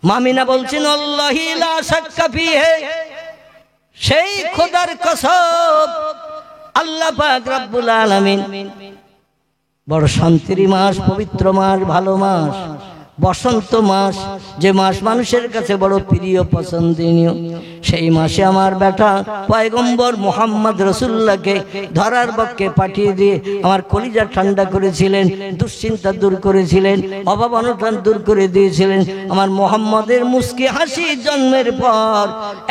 মামিনা বলছেন আল্লাহি লা শাক্কা ফিহি, সেই খোদার কসম আল্লাহ পাক রব্বুল আলামিন বড় শান্তির মাস, পবিত্র মাস, ভালো মাস, বসন্ত মাস, যে মাস মানুষের কাছে বড় প্রিয় পছন্দনীয়, সেই মাসে আমার বেটা পয়গম্বর মুহাম্মদ রাসূলুল্লাহকে ধরার পক্ষে পাঠিয়ে দিয়ে আমার কলিজা ঠান্ডা করেছিলেন, দুশ্চিন্তা দূর করেছিলেন, অভাব অনটন দূর করে দিয়েছিলেন। আমার মুহাম্মদের মুস্কি হাসি জন্মের পর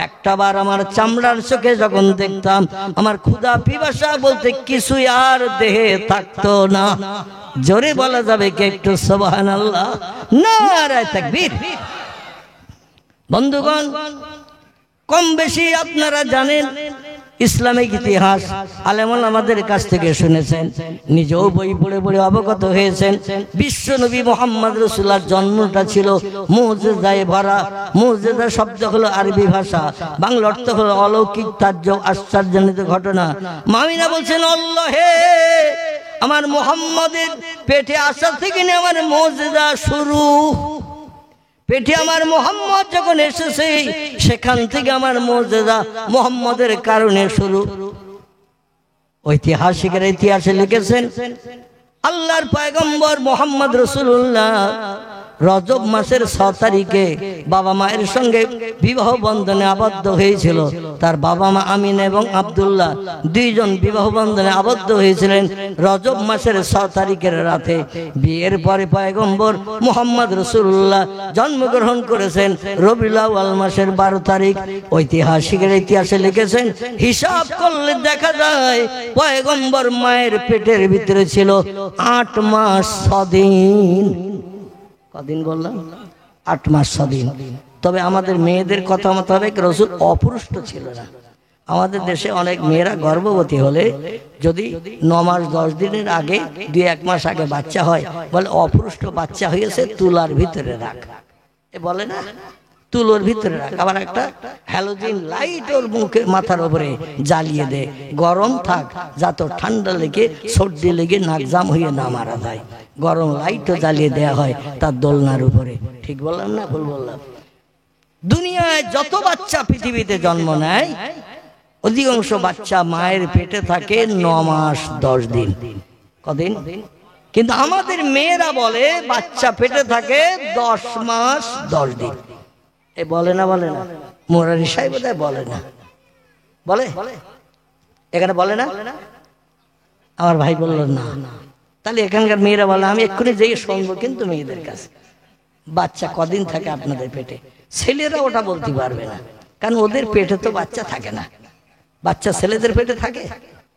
একটাবার আমার চামড়ার চোখে যখন দেখতাম, আমার ক্ষুধা পিপাসা বলতে কিছুই আর দেহে থাকতো না। জোরে বলা যাবে কি একটু সুবহানাল্লাহ? নারে তাকবীর। বন্ধুগণ, কম বেশি আপনারা জানেন ইসলামিক ইতিহাস, আলেমুল আমাদের কাছ থেকে শুনেছেন, নিজেও বই পড়ে পড়ে অবগত হয়েছেন। বিশ্ব নবী মুহাম্মদ রাসূলুল্লাহর জন্মটা ছিল মুজিজায় ভরা। মুজিজা শব্দ হলো আরবি ভাষা, বাংলা অর্থ হলো অলৌকিক, তাজ্জব, আশ্চর্যজনিত ঘটনা। মামিনা বলছেন আল্লাহ হে, আমার মুহাম্মদের পেটে আসা থেকে নিয়ে আমার মুজিজা শুরু। পেটে আমার মুহাম্মদ যখন এসেছে, সেখান থেকে আমার মুজিজা মুহাম্মদের কারণে শুরু। ঐতিহাসিকেরা ইতিহাসে লিখেছেন আল্লাহর পয়গম্বর মুহাম্মদ রাসূলুল্লাহ রজব মাসের 6 তারিখে বাবা মায়ের সঙ্গে বিবাহ বন্ধনে আবদ্ধ হয়েছিল। তার বাবা মা আমিনা এবং আব্দুল্লাহ দুইজন বিবাহ বন্ধনে আবদ্ধ হয়েছিলেন রজব মাসের 6 তারিখের রাতে। বিয়ের পরে পয়গম্বর মুহাম্মদ রাসূলুল্লাহ জন্মগ্রহণ করেছেন রবিউল আউয়াল মাসের 12 তারিখ। ঐতিহাসিকেরা ইতিহাসে লিখেছেন, হিসাব করলে দেখা যায় পয়গম্বর মায়ের পেটের ভিতরে ছিল 8 মাস 6 দিন। কদিন বললাম? 8 মাস 6 দিন। তবে আমাদের মেয়েদের কথা মোতাবেক রাসূল অপুরুষ্ট ছিল না। আমাদের দেশে অনেক মেয়েরা গর্ভবতী হলে যদি 9 মাস 10 দিনের আগে 2-1 মাস আগে বাচ্চা হয়, বলে অপুরুষ্ট বাচ্চা হয়েছে, তুলার ভিতরে রাখ। এ বলে না, তুলোর ভিতরে রাখ। আবার একটা হ্যালোজিন লাইট ওর মুখে মাথার উপরে জ্বালিয়ে দে, গরম থাক, যাতে ঠান্ডা লেগে সর্দি লেগে নাক জাম হয়ে না মারা যায়। গরম লাইটও জ্বালিয়ে দেয়া হয় তার দোলনার উপরে। ঠিক বললাম না ভুল বললাম? দুনিয়ায় যত বাচ্চা পৃথিবীতে জন্ম নেয়, অধিকাংশ বাচ্চা মায়ের পেটে থাকে 9 মাস 10 দিন। কদিন? কিন্তু আমাদের মেয়েরা বলে বাচ্চা পেটে থাকে 10 মাস 10 দিন। এ বলে না? বলে না? মুরারি সাহেব বোধহয় বলে না, বলে? এখানে বলে না? আমার ভাই বলল না। তাহলে এখানকার মেয়েরা বলে, আমি এক্ষুনি যেয়ে শুনবো কিন্তু মেয়েদের কাছে, বাচ্চা কদিন থাকে আপনাদের পেটে। ছেলেরা ওটা বলতে পারবে না, কারণ ওদের পেটে তো বাচ্চা থাকে না। বাচ্চা ছেলেদের পেটে থাকে?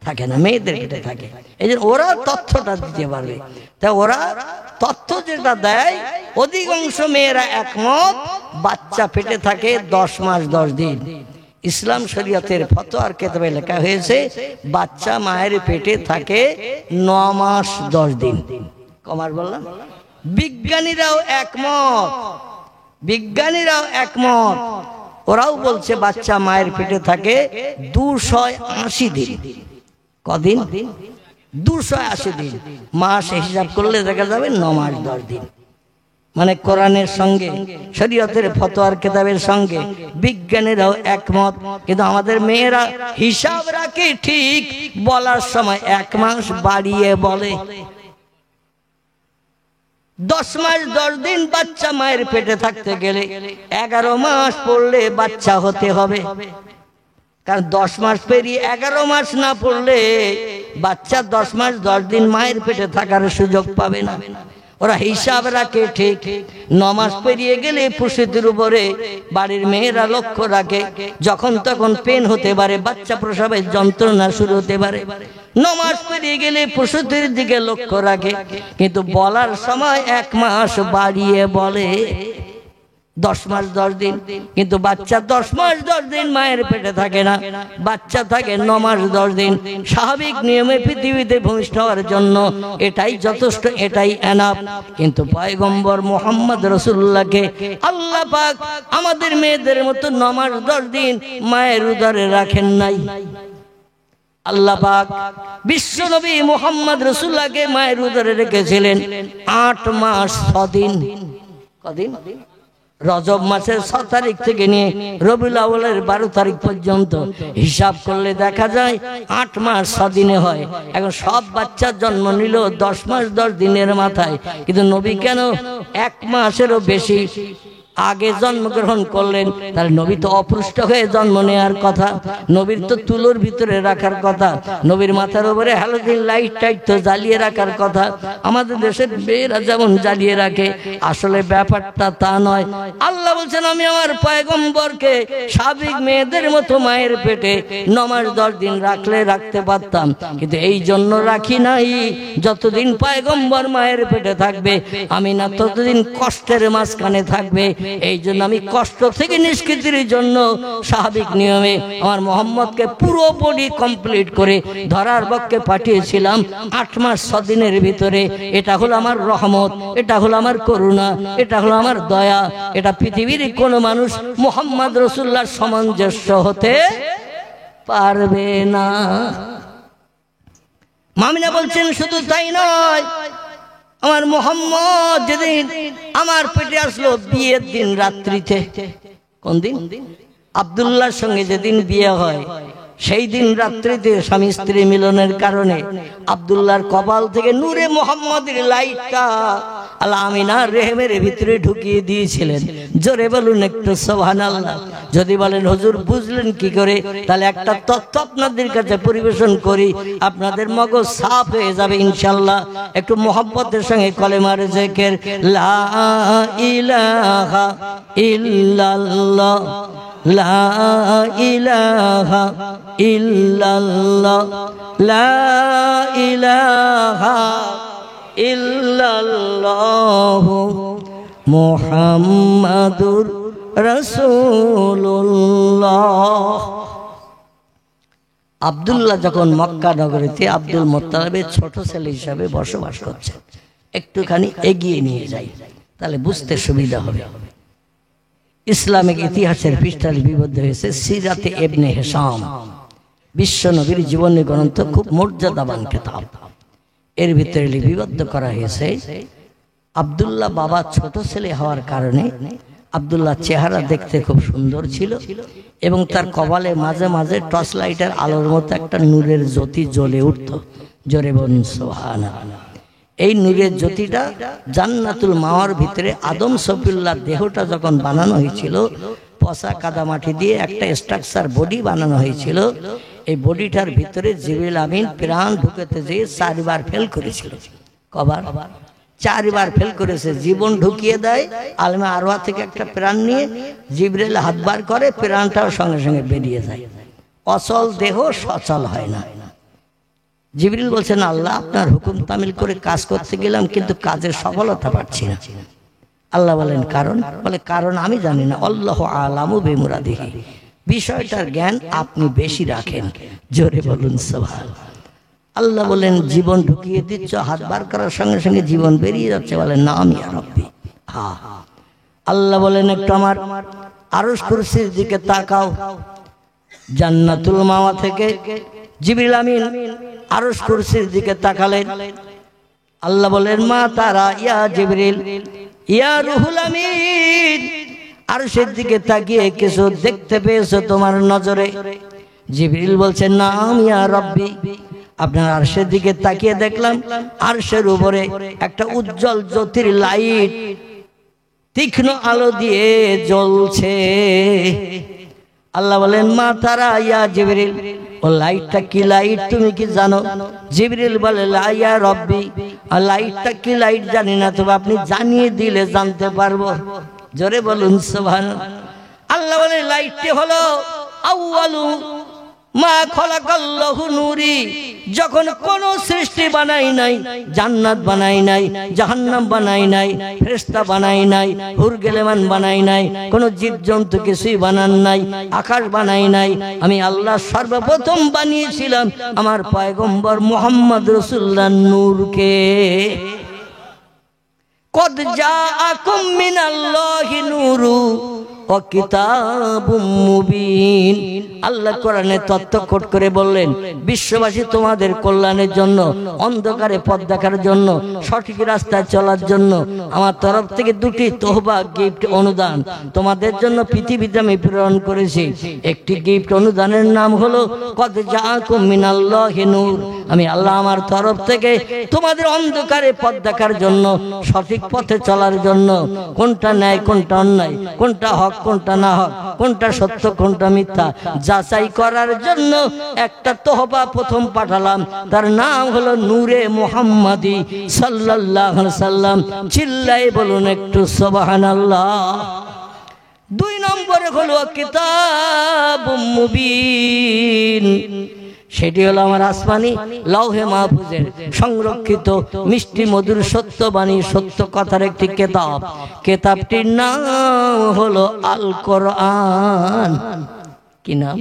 থাকে না, মেয়েদের পেটে থাকে। এই জন্য ওরা তথ্যটা দিতে পারবে। তা ওরা তথ্য যেটা দেয়, অধিকাংশ মেয়েরা একমত, বাচ্চা পেটে থাকে 10 মাস 10 দিন। ইসলাম শরীয়তের ফতোয়ার কিতাবে লেখা হয়েছে বাচ্চা মায়ের পেটে থাকে 9 মাস 10 দিন। কমার বললাম? বিজ্ঞানীরাও একমত, বিজ্ঞানীরাও একমত। ওরাও বলছে বাচ্চা মায়ের পেটে থাকে 280 দিন। কদিন? 280 দিন। মাস হিসাব করলে দেখা যাবে 9 মাস 10 দিন। মানে কোরআনের সঙ্গে শরীয়তের ফতোয়ার কিতাবের সঙ্গে বিজ্ঞানীরাও একমত। কিন্তু আমাদের মেয়েরা হিসাব রাখে ঠিক, বলার সময় 1 মাস বাড়িয়ে বলে। 10 মাস 10 দিন বাচ্চা মায়ের পেটে থাকতে গেলে 11 মাস পড়লে বাচ্চা হতে হবে। কারণ 10 মাস পেরিয়ে 11 মাস না পড়লে বাচ্চা 10 মাস 10 দিন মায়ের পেটে থাকার সুযোগ পাবে না। ওরা হিসাব রাখে ঠিক। 9 মাস পেরিয়ে গেলে প্রসূতির উপরে বাড়ির মেয়েরা লক্ষ্য রাখে, যখন তখন পেন হতে পারে, বাচ্চা প্রসবের যন্ত্রণা শুরু হতে পারে। 9 মাস পেরিয়ে গেলে প্রসূতির দিকে লক্ষ্য রাখে, কিন্তু বলার সময় 1 মাস বাড়িয়ে বলে 10 মাস 10 দিন। কিন্তু বাচ্চা 10 মাস 10 দিন মায়ের পেটে থাকে না, বাচ্চা থাকে 9 মাস 10 দিন। স্বাভাবিক নিয়মে পৃথিবীতে ভূমিষ্ঠ হওয়ার জন্য এটাই যথেষ্ট, এটাই এনাফ। কিন্তু পয়গম্বর মুহাম্মদ রাসূলুল্লাহকে আল্লাহ পাক আমাদের মেয়েদের মতো 9 মাস 10 দিন মায়ের উদরে রাখেন নাই। আল্লাহ পাক বিশ্ব নবী মুহাম্মদ রাসূলুল্লাহকে মায়ের উদরে রেখেছিলেন 8 মাস 6 দিন। কদিন? রজব মাসের 6 তারিখ থেকে নিয়ে রবিউল আউয়ালের 12 তারিখ পর্যন্ত হিসাব করলে দেখা যায় 8 মাস 6 দিনে হয়। এখন সব বাচ্চার জন্ম নিল 10 মাস 10 দিনের মাথায়, কিন্তু নবী কেন 1 মাসেরও বেশি আগে জন্মগ্রহণ করলেন? তাহলে নবী তো অপুষ্ট হয়ে জন্ম নেওয়ার কথা, নবীর তো তুলোর ভিতরে রাখার কথা, নবীর মাথার উপরে হ্যালোজিন লাইট টাইট তো জ্বালিয়ে রাখার কথা। আমাদের দেশের মেয়েরা যেমন জ্বালিয়ে রাখে, আসলে ব্যাপারটা তা নয়। আল্লাহ বলছেন আমি আমার পয়গম্বরকে সাবিক মেয়েদের মতো মায়ের পেটে 9 মাস 10 দিন রাখলে রাখতে পারতাম, কিন্তু এই জন্য রাখি নাই যতদিন পয়গম্বর মায়ের পেটে থাকবে আমিনা ততদিন কষ্টের মাঝখানে থাকবে। এই জন্য আমি কষ্ট থেকে নিষ্কৃতির জন্য স্বাভাবিক নিয়মে আমার মোহাম্মদকে পুরো বডি কমপ্লিট করে ধরার পক্ষে পাঠিয়েছিলাম 8 মাস 6 দিনের ভিতরে। এটা হলো আমার রহমত, এটা হলো আমার করুণা, এটা হলো আমার দয়া। এটা পৃথিবীর কোনো মানুষ মুহাম্মদ রাসূলুল্লাহর সামঞ্জস্য হতে পারবে না। মামিনা বলছেন শুধু তাই নয়, আমার মোহাম্মদ যেদিন আমার পেটে আসলো বিয়ের দিন রাত্রিতে, কোন দিন? আব্দুল্লাহর সঙ্গে যেদিন বিয়ে হয় সেই দিন রাত্রিতে স্বামী স্ত্রী মিলনের কারণে আব্দুল্লাহর কপাল থেকে নূরে মোহাম্মদের লাইটটা আল্লাহ আমিনার রেহেমের ভিতরে ঢুকিয়ে দিয়েছিলেন। জোরে বলুন একটু সুবহানাল্লাহ। যদি বলেন হুজুর বুঝলেন কি করে, তাহলে একটা তথ্য আপনাদের কাছে পরিবেশন করি, আপনাদের মগজ সাফ হয়ে যাবে ইনশাআল্লাহ। একটু মোহাম্মতের সঙ্গে কলেমার জিকির, লা ইলাহা ইল্লাল্লাহ, লা ইলাহা ইল্লাল্লাহ, লা ইলাহা ইল্লাল্লাহ মুহাম্মাদুর রাসূলুল্লাহ। আব্দুল্লাহ যখন মক্কা নগরীতে আব্দুল মুত্তালিবের ছোট ছেলে হিসাবে বসবাস করছে, একটুখানি এগিয়ে নিয়ে যাই তাহলে বুঝতে সুবিধা হবে। ইসলামিক ইতিহাসের পৃষ্ঠা লিপিবদ্ধ হয়েছে সিরাতে ইবনে হিশাম, বিশ্ব নবীর জীবনী গ্রন্থ, খুব মর্যাদাবান কিতাব। এর ভিতরে লিপিবদ্ধ করা হয়েছে আব্দুল্লাহ বাবা ছোট ছেলে হওয়ার কারণে আব্দুল্লাহ চেহারা দেখতে খুব সুন্দর ছিল এবং তার কপালে মাঝে মাঝে টর্চ লাইটের আলোর মতো একটা নূরের জ্যোতি জ্বলে উঠত। জোরে বলুন সুবহানাল্লাহ। এই নূরের জ্যোতিটা জান্নাতুল মাওয়ার ভিতরে আদম সফিউল্লাহর দেহটা যখন বানানো হয়েছিল, পচা কাদামাটি দিয়ে একটা স্ট্রাকচার বডি বানানো হয়েছিল। এই বডিটার ভিতরে জিবরিল আমিন প্রাণ ঢুকাতে যেয়ে 4 বার ফেল করেছিল। কবার? 4 বার ফেল করেছে। জীবন ঢুকিয়ে দেয়, আলমে আরওয়াহ থেকে একটা প্রাণ নিয়ে জিবরিল হাত বার করে, প্রাণটাও সঙ্গে সঙ্গে বেরিয়ে যায়। অচল দেহ সচল হয় না। জিবরিল বলছেন আল্লাহ আপনার হুকুম তামিল করে কাজ করতে গেলাম, কিন্তু কাজের সফলতা পাচ্ছি না। আল্লাহ বলেন কারণ? বলে কারণ আমি জানি না, আল্লাহু আলামু বিমুরাদিহি, বিষয়টার জ্ঞান আপনি বেশি রাখেন। জোরে বলুন সুবহানাল্লাহ। আল্লাহ বলেন জীবন ঢুকিয়ে দিচ্ছ, হাত বার করার সঙ্গে সঙ্গে জীবন বেরিয়ে যাচ্ছে। বলেন নাম ইয়া রাব্বি। হ্যাঁ, আল্লাহ বলেন একটু আমার আরশ কুরসির দিকে তাকাও। জান্নাতুল মাওয়া থেকে জিবরিল আমিন আরশ কুরসির দিকে তাকালেন। আল্লাহ বলেন মা তারা ইয়া জিবরিল ইয়া রুহুল আমিন, আরশের দিকে তাকিয়ে কিছু দেখতে পেয়েছো তোমার নজরে? জিবরিল বলছেন নাম ইয়া রাব্বি, আপনার আরশের দিকে তাকিয়ে দেখলাম আরশের উপরে একটা উজ্জ্বল জ্যোতির লাইট তীক্ষ্ণ আলো দিয়ে জ্বলছে। আল্লাহ বলেন মা তারা ইয়া জিবরিল, ও লাইটটা কি লাইট তুমি কি জানো? জিবরিল বলে লা ইয়া রাব্বি, আর লাইটটা কি লাইট জানি না, তবে আপনি জানিয়ে দিলে জানতে পারবো। জোরে বলুন সুবহানাল্লাহ। আল্লাহ বলে লাইটটি হলো আউয়ালু মা খলাকাল্লাহু নূরি, যখন কোন সৃষ্টি বানাই নাই, জান্নাত বানাই নাই, জাহান্নাম বানাই নাই, ফেরেশতা বানাই নাই, হুর গেলেমান বানাই নাই, কোন জীবজন্তু কিছুই বানান নাই, আকাশ বানাই নাই, আমি আল্লাহ সর্বপ্রথম বানিয়েছিলাম আমার পয়গম্বর মুহাম্মদ রাসূলুল্লাহর নূরকে। কদ জাআকুম মিনাল্লাহি নূরু ওয়া কিতাবুম মুবিন। আল্লাহ কোরআনে তত্ত্বকট করে বললেন, বিশ্ববাসী তোমাদের কল্যাণের জন্য, অন্ধকারে পথ দেখার জন্য, সঠিক রাস্তায় চলার জন্য আমার তরফ থেকে দুটি তোহবা গিফট অনুদান তোমাদের জন্য পৃথিবীতে আমি প্রেরণ করেছি। একটি গিফট অনুদানের নাম হলো কদ জাআকুম মিনাল্লাহি নূর। আমি আল্লাহ আমার তরফ থেকে তোমাদের অন্ধকারে পথ দেখার জন্য, সঠিক পথে চলার জন্য, কোনটা ন্যায় কোনটা অন্যায়, কোনটা হক কোনটা না হক, কোনটা সত্য কোনটা মিথ্যা যাচাই করার জন্য একটা তোহবা প্রথম পাঠালাম। তার নাম হলো নূরে মুহাম্মাদি সাল্লাল্লাহু আলাইহি সাল্লাম। চিল্লায়ে বলুন একটু সুবহানাল্লাহ। 2 নম্বরে হলো কিতাবুম মুবিন। সেটি হলো আমার আসমানি লৌহে মাহফুজের সংরক্ষিত মিষ্টি মধুর সত্যবাণী সত্য কথার একটি কিতাব। কিতাবটির নাম হলো আল কোরআন। কি নাম?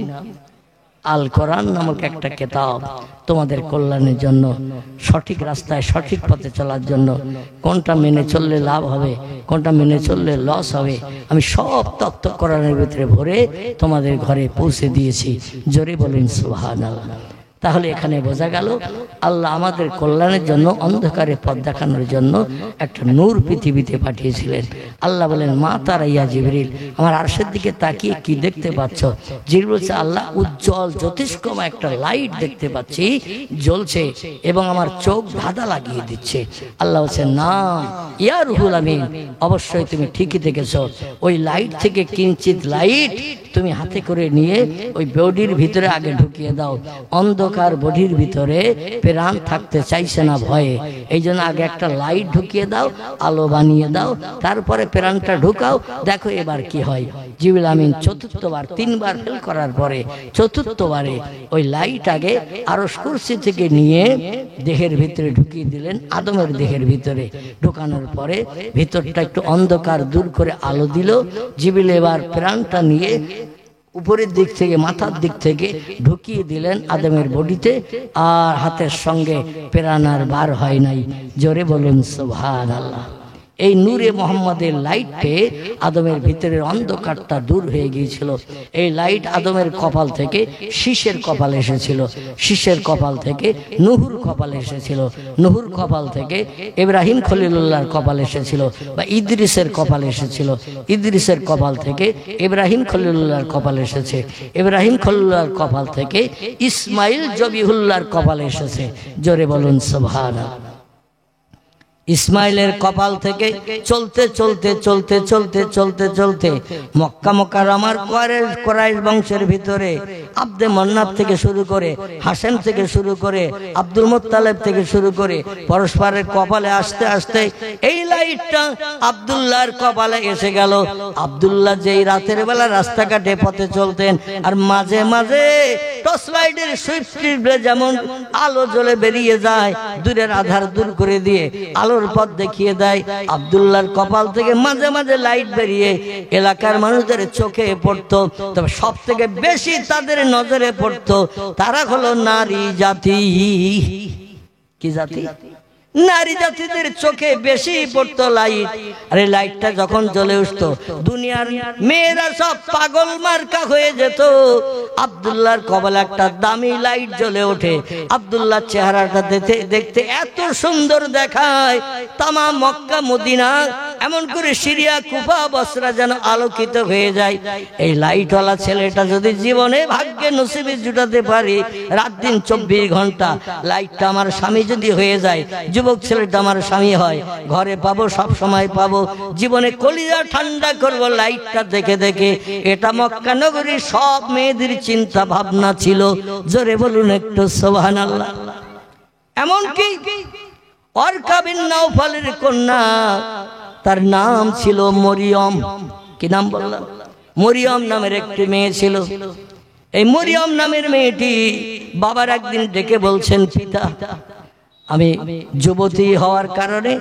আল কোরআন নামক একটা কিতাব তোমাদের কল্যাণের জন্য, সঠিক রাস্তায় সঠিক পথে চলার জন্য, কোনটা মেনে চললে লাভ হবে, কোনটা মেনে চললে লস হবে, আমি সব তত্ত্ব কোরআনের ভিতরে ভরে তোমাদের ঘরে পৌঁছে দিয়েছি। জোরে বলুন সুবহানাল্লাহ। তাহলে এখানে বোঝা গেল আল্লাহ আমাদের কল্যাণের জন্য, অন্ধকারে পথ দেখানোর জন্য একটা নূর পৃথিবীতে পাঠিয়েছিলেন। আল্লাহ বলেন, মা তারাইয়া জিবরিল, আমার আরশের দিকে তাকিয়ে কি দেখতে পাচ্ছ? জিবরিল বলছে, আল্লাহ উজ্জ্বল জ্যোতিষ্কমা একটা লাইট দেখতে পাচ্ছি জ্বলছে এবং আমার চোখ ধাঁধা লাগিয়ে দিচ্ছে। আল্লাহ বলছে, নাম ইয়া রুহুল আমিন, অবশ্যই তুমি ঠিকই দেখেছো। ওই লাইট থেকে কিঞ্চিত লাইট তুমি হাতে করে নিয়ে ওই বডির ভিতরে আগে ঢুকিয়ে দাও। অন্ধকার বডির ভিতরে প্রাণ থাকতে চাইছে না ভয়ে, এই জন্য আগে একটা লাইট ঢুকিয়ে দাও, আলো বানিয়ে দাও, তারপরে প্রাণটা ঢুকাও, দেখো এবার কি হয়। জিবরিল আমিন চতুর্থবার, 3 বার ফেল করার পরে চতুর্থবারে ওই লাইট আগে আরশ কুরসি থেকে নিয়ে দেহের ভিতরে ঢুকিয়ে দিলেন, আদমের দেহের ভিতরে। ঢুকানোর পরে ভিতরটা একটু অন্ধকার দূর করে আলো দিল। জিবরিল এবার প্রাণটা নিয়ে উপরের দিক থেকে, মাথার দিক থেকে ঢুকিয়ে দিলেন আদমের বডিতে, আর হাতের সঙ্গে প্রাণ আর বার হয় নাই। জোরে বলুন সুবহানাল্লাহ। এই নূরে মোহাম্মদের লাইট পেয়ে আদমের ভিতরের অন্ধকারটা দূর হয়ে গিয়েছিল। এই লাইট আদমের কপাল থেকে শীষের কপাল এসেছিল, শীষের কপাল থেকে নুহুর কপাল এসেছিল, নুহুর কপাল থেকে ইব্রাহিম খলিলুল্লাহর কপাল এসেছিল, বা ইদ্রিসের কপাল এসেছিল, ইদ্রিসের কপাল থেকে ইব্রাহিম খলিলুল্লাহর কপাল এসেছে, ইব্রাহিম খলিলুল্লাহর কপাল থেকে ইসমাইল জবিহুল্লাহর কপাল এসেছে। জোরে বলুন সুবহানাল্লাহ। ইসমাইলের কপাল থেকে চলতে চলতে চলতে চলতে চলতে চলতে মক্কা মুকাররমার কুরাইশ বংশের ভিতরে আব্দে মন্নাফ থেকে শুরু করে, হাশেম থেকে শুরু করে, আব্দুল মুত্তালিব থেকে শুরু করে পরস্পরের কপালে আসতে আসতে এই লাইটটা আব্দুল্লাহর কপালে এসে গেল। আব্দুল্লাহ যেই রাতের বেলা রাস্তাঘাটে পথে চলতেন, আর মাঝে মাঝে টর্চ লাইটের সুইচ যেমন আলো জ্বলে বেরিয়ে যায়, দূরের আধার দূর করে দিয়ে আলো পথ দেখিয়ে দেয়, আব্দুল্লাহর কপাল থেকে মাঝে মাঝে লাইট বেরিয়ে এলাকার মানুষদের চোখে পড়তো। তবে সব থেকে বেশি তাদের নজরে পড়তো তারা হলো নারী জাতি। কি জাতি? নারী জাতিদের চোখে বেশি পড়তো লাইট। আর এই লাইটটা যখন জ্বলে উঠতো, দুনিয়ার মেয়েরা সব পাগল মার্কা হয়ে যেত। আব্দুল্লাহর কপালে একটা দামি লাইট জ্বলে ওঠে, আব্দুল্লাহর চেহারাটা দেখতে এত সুন্দর দেখায়, তামাম মক্কা মদিনা এমন করে সিরিয়া কুফা বসরা যেন আলোকিত হয়ে যায়। এই লাইটওয়ালা ছেলেটা যদি জীবনে ভাগ্যে নসিবে জুটাতে পারি, রাত দিন 24 ঘন্টা লাইটটা আমার স্বামী যদি হয়ে যায়, যুবক ছেলেটা আমার স্বামী হয়, ঘরে পাবো, সব সময় পাবো, জীবনে কলিজা ঠান্ডা করব লাইটটা দেখে দেখে। এটা মক্কা নগরীর সব মেয়েদের চিন্তা ভাবনা ছিল। জোরে বলুন একটু সুবহানাল্লাহ। এমনকি ওয়ারকা বিন নাওফালের কন্যা, তার নাম ছিল মরিয়ম। কি নাম বললাম? মরিয়ম নামের একটি মেয়ে ছিল। এই মরিয়ম নামের মেয়েটি বাবার একদিন ডেকে বলছেন, পিতা আমি যুবতী হওয়ার কারণে,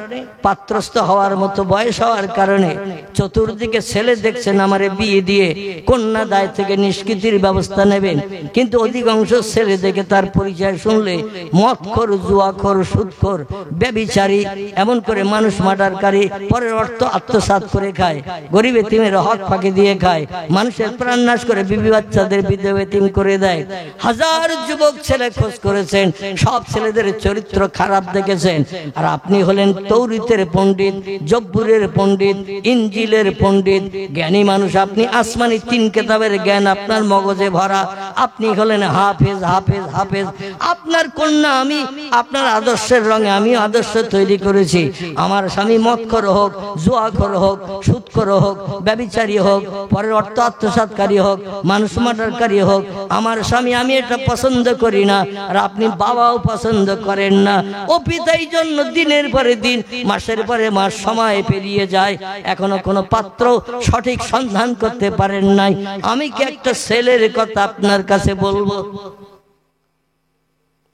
পাত্রস্থ হওয়ার মতো বয়স হওয়ার কারণে চতুর্দিকে ছেলে দেখছেন আমারে বিয়ে দিয়ে কন্যা দায় থেকে নিষ্কৃতির ব্যবস্থা নেবেন, কিন্তু অধিকাংশ ছেলে দেখে তার পরিচয় শুনলে মদখোর, জুয়াখোর, সুদখোর, ব্যভিচারী, এমন করে মানুষ মার্ডারকারী, পরের অর্থ আত্মসাৎ করে খায়, গরিব এতিমের হক ফাঁকি দিয়ে খায়, মানুষের প্রাণ নাশ করে বিবি বাচ্চাদের বিধবা এতিম করে দেয়। হাজার যুবক ছেলে খোঁজ করেছেন, সব ছেলেদের চরিত্র খারাপ দেখেছেন। আর আপনি হলেন তৌরিতের পণ্ডিত, জব্বুরের পণ্ডিত, ইনজিলের পণ্ডিত, জ্ঞানী মানুষ আপনি। আসমানি 3 কিতাবের জ্ঞান আপনার মগজে ভরা, আপনি হলেন হাফেজ হাফেজ হাফেজ। আপনার কন্যা আমি আপনার আদর্শের রঙে আমি আদর্শ তৈরি করেছি। আমার স্বামী মদখোর হোক, জুয়াখোর হোক, সুদখোর হোক, ব্যভিচারী হোক, পরের অর্থ আত্মসাৎকারী হোক, মানুষ মার্ডারকারী হোক, আমার স্বামী আমি এটা পছন্দ করি না, আর আপনি বাবাও পছন্দ করেন না। ও পিতাই জন্য দিনের পরে দিন, মাসের পরে মাস সময় পেরিয়ে যায়, এখনো কোনো পাত্র সঠিক সন্ধান করতে পারেন নাই। আমি কি একটা ছেলের কথা আপনার কাছে বলবো?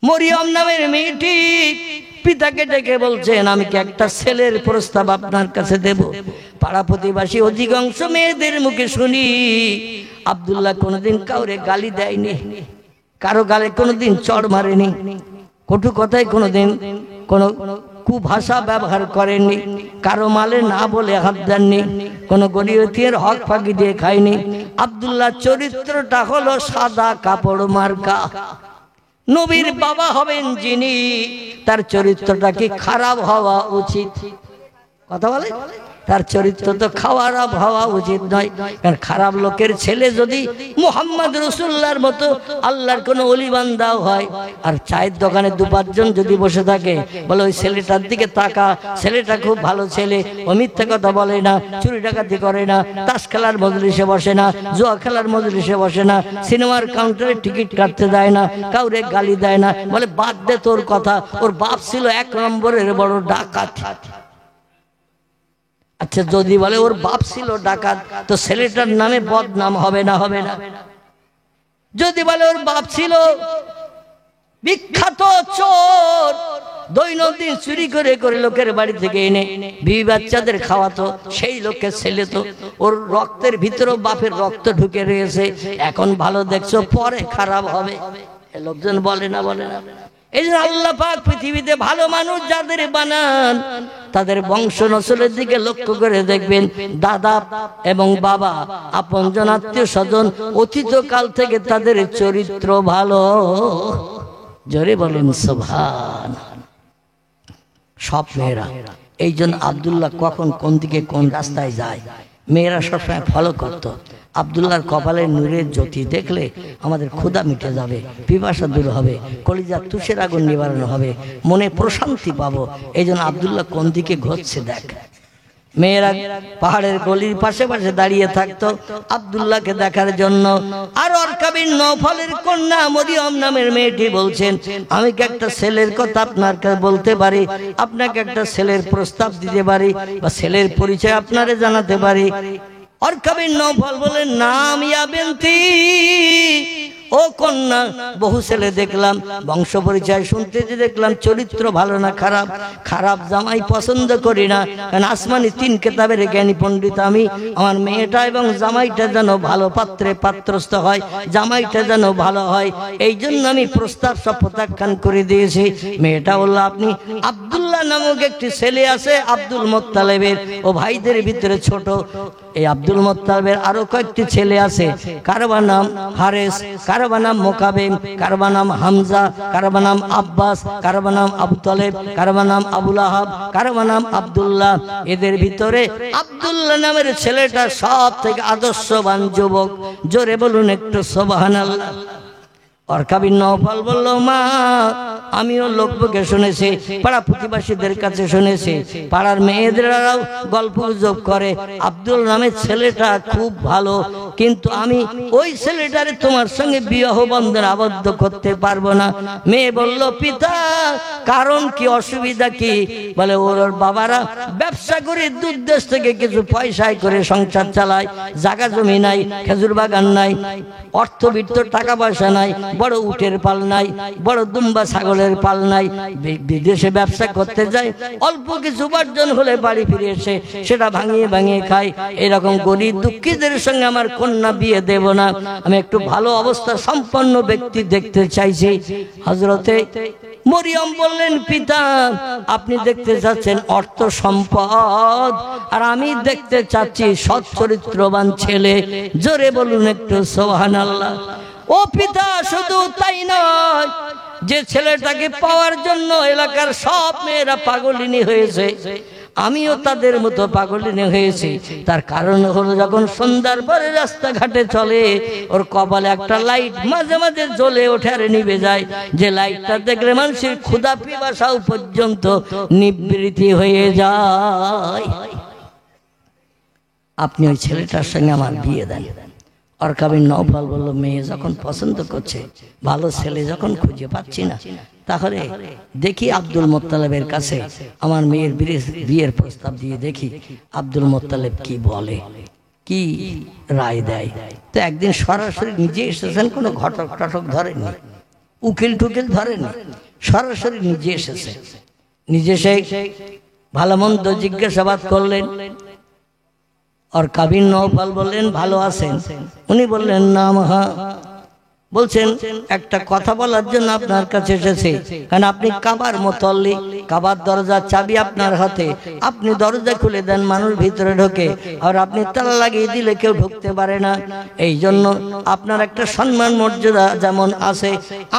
মরিয়ম নামের মেয়েটি পিতাকে ডেকে বলছেন, আমি কি একটা ছেলের প্রস্তাব আপনার কাছে দেব? পাড়া প্রতিবাসী অধিকাংশ মেয়েদের মুখে শুনি আব্দুল্লাহ কোনোদিন কাউরে গালি দেয়নি, কারো গালে কোনোদিন চড় মারেনি, কটু কথায় কোনোদিন কোনো কুভাষা ব্যবহার করেননি, কারো মালে না বলে হাত দেননি, কোনো গরিয়তের হক ফাঁকি দিয়ে খায়নি। আব্দুল্লাহ চরিত্রটা হলো সাদা কাপড় মার্কা। নবীর বাবা হবেন যিনি, তার চরিত্রটা কি খারাপ হওয়া উচিত? কথা বলে, তার চরিত্র তো খারাপ হওয়া উচিত নয়। কারণ খারাপ লোকের ছেলে যদি মুহাম্মদ রাসূলুল্লাহর মতো আল্লাহর কোনো ওলি বান্দাও হয়, আর চায়ের দোকানে 2-5 জন যদি বসে থাকে, বলে ওই ছেলেটার দিকে তাকা, ছেলেটা খুব ভালো ছেলে, ও মিথ্যে কথা বলে না, চুরি ডাকাতি করে না, তাস খেলার মজলিসে বসে না, জুয়া খেলার মজলিসে বসে না, সিনেমার কাউন্টারে টিকিট কাটতে দেয় না, কাউরে গালি দেয় না, বলে বাদ দে তোর কথা, ওর বাপ ছিল 1 নম্বরের বড় ডাকাত। আচ্ছা, যদি বলে ওর বাপ ছিল ডাকাত, তো ছেলেটার নামে বদনাম হবে না? হবে না। যদি বলে ওর বাপ ছিল বিখ্যাত চোর, দৈনন্দিন চুরি করে করে লোকের বাড়ি থেকে এনে বিবি বাচ্চাদের খাওয়াতো, সেই লোকের ছেলে, তো ওর রক্তের ভিতরেও বাপের রক্ত ঢুকে রয়েছে, এখন ভালো দেখছো পরে খারাপ হবে। লোকজন বলে না, বলে না। এই যে আল্লাহ পাক পৃথিবীতে ভালো মানুষ যাদের বানান, তাদের বংশ নসলের দিকে লক্ষ্য করে দেখবেন, দাদা এবং বাবা, আপনজন, আত্মীয় স্বজন, অতীতকাল থেকে তাদের চরিত্র ভালো। জোরে বলুন সুবহানাল্লাহ। সব মেয়েরা, এই জন্য আব্দুল্লাহ কখন কোন দিকে কোন রাস্তায় যায় মেয়েরা সবসময় ফলো করত। আব্দুল্লাহর কপালের নূরের জ্যোতি দেখলে আমাদের ক্ষুধা মিটে যাবে, পিপাসা দূর হবে, কলিজার তুষের আগুন নিবারণ হবে, মনে প্রশান্তি পাবো। এই জন্য আব্দুল্লাহ কোন দিকে ঘটছে দেখ। মেয়েরা পাহাড়ের গলির পাশে পাশে দাঁড়িয়ে থাকতো আব্দুল্লাহকে দেখার জন্য। আর ওরকা বিন নওফলের কন্যা মরিয়ম নামের মেয়েটি বলছেন, আমি কি একটা ছেলের কথা আপনার কাছে বলতে পারি, আপনাকে একটা ছেলের প্রস্তাব দিতে পারি, বা ছেলের পরিচয় আপনারে জানাতে পারি? ওরকা বিন নওফল বলেন, নাম ইয়া বিনতি, ও কন্যা, বহু ছেলে দেখলাম, বংশ পরিচয় শুনতে যে দেখলাম চরিত্র ভালো না খারাপ, খারাপ জামাই পছন্দ করি না। কারণ আসমানি 3 কিতাবের জ্ঞানী পণ্ডিত আমি, আমার মেয়েটা এবং জামাইটা যেন ভালো পাত্রে পাত্রস্থ হয়, জামাইটা যেন ভালো হয়, এই জন্য আমি প্রস্তাব সব প্রত্যাখ্যান করে দিয়েছি। মেয়েটা বলল, আপনি আব্দুল্লাহ নামক একটি ছেলে আছে আব্দুল মুত্তালিবের, ও ভাইদের ভিতরে ছোট। এই আব্দুল মুত্তালিবের আরো কয়েকটি ছেলে আছে, কারবা নাম হারেস, কারবা নাম মুকাবিম, কারবা নাম হামজা, কারবা নাম আব্বাস, কারবা নাম আবু তালেব, কারবা নাম আবুল আহাব, কারবা নাম আব্দুল্লাহ। এদের ভিতরে আব্দুল্লাহ নামের ছেলেটা সব থেকে আদর্শবান যুবক। জোরে বলুন একটু সুবহানাল্লাহ। ওরকা বিন নওফল বলল, মা, আমিও লোককে শুনেছি, পাড়া প্রতিবাসীদের কাছে শুনেছি, পাড়ার মেয়েদেরাও গল্প গুজব করে আব্দুল নামের ছেলেটা খুব ভালো, কিন্তু আমি ওই ছেলেটারে তোমার সঙ্গে বিবাহ বন্ধন আবদ্ধ করতে পারবো না। মেয়ে বলল পিতা কারণ কি, অসুবিধা কি? বলে ওর বাবারা ব্যবসা করে দূর দেশ থেকে কিছু পয়সায় করে সংসার চালায়, জায়গা জমি নাই, খেজুর বাগান নাই, অর্থবিত্ত টাকা পয়সা নাই, বড় উটের পাল নাই, বড় দুম্বা ছাগলের পাল নাই, বিদেশে ব্যবসা করতে যায়, অল্প কিছু উপার্জন হলে বাড়ি ফিরে এসে সেটা ভাঙিয়ে ভাঙিয়ে খায়। এরকম গরিব দুঃখীদের সঙ্গে আমার কন্যা বিয়ে দেব না, আমি একটু ভালো অবস্থা সম্পন্ন ব্যক্তি দেখতে চাইছি। হযরতে মরিয়ম বললেন পিতা আপনি দেখতে চাচ্ছেন অর্থ সম্পদ, আর আমি দেখতে চাচ্ছি সৎ চরিত্রবান ছেলে। জোরে বলুন একটু সুবহানাল্লাহ। ও পিতা শুধু তাই নয়, যে ছেলেটাকে পাওয়ার জন্য এলাকার সব মেয়েরা পাগলিনী হয়েছে, আমিও তাদের মতো পাগলিনী হয়েছি। তার কারণ হলো যখন সন্ধ্যার পরে রাস্তাঘাটে চলে, ওর কপালে একটা লাইট মাঝে মাঝে জ্বলে ওঠে আর নিভে যায়, যে লাইটটা দেখলে মানুষের ক্ষুধা পিপাসাও পর্যন্ত নিবৃত্তি হয়ে যায়। আপনি ওই ছেলেটার সঙ্গে আমার বিয়ে দেন। ওরকা বিন নওফল বলল মেয়ে যখন পছন্দ করছে, ভালো ছেলে যখন খুঁজে পাচ্ছি না, তাহলে দেখি আব্দুল মোত্তালেবের কাছে আমার মেয়ের বিয়ের প্রস্তাব দিয়ে দেখি আব্দুল মোত্তালেব কি বলে, কি রায় দেয়। তো একদিন সরাসরি নিজে এসেছেন, কোনো ঘটক টটক ধরেননি, উকিল টুকিল ধরেননি, সরাসরি নিজে এসেছে। নিজে সে ভালো মন্দ জিজ্ঞাসাবাদ করলেন। ওরকা বিন নওফল বললেন ভালো আছেন? উনি বললেন নাম হা। বলছেন একটা কথা বলার জন্য আপনার কাছে এসেছে, কারণ আপনি কাবার মুতাল্লি, কাবার দরজার চাবি আপনার হাতে, আপনি দরজা খুলে দেন মানুষ ভিতরে ঢোকে, আর আপনি তালা লাগিয়ে দিলে কেউ ঢুকতে পারে না। এই জন্য আপনার একটা সম্মান মর্যাদা যেমন আছে,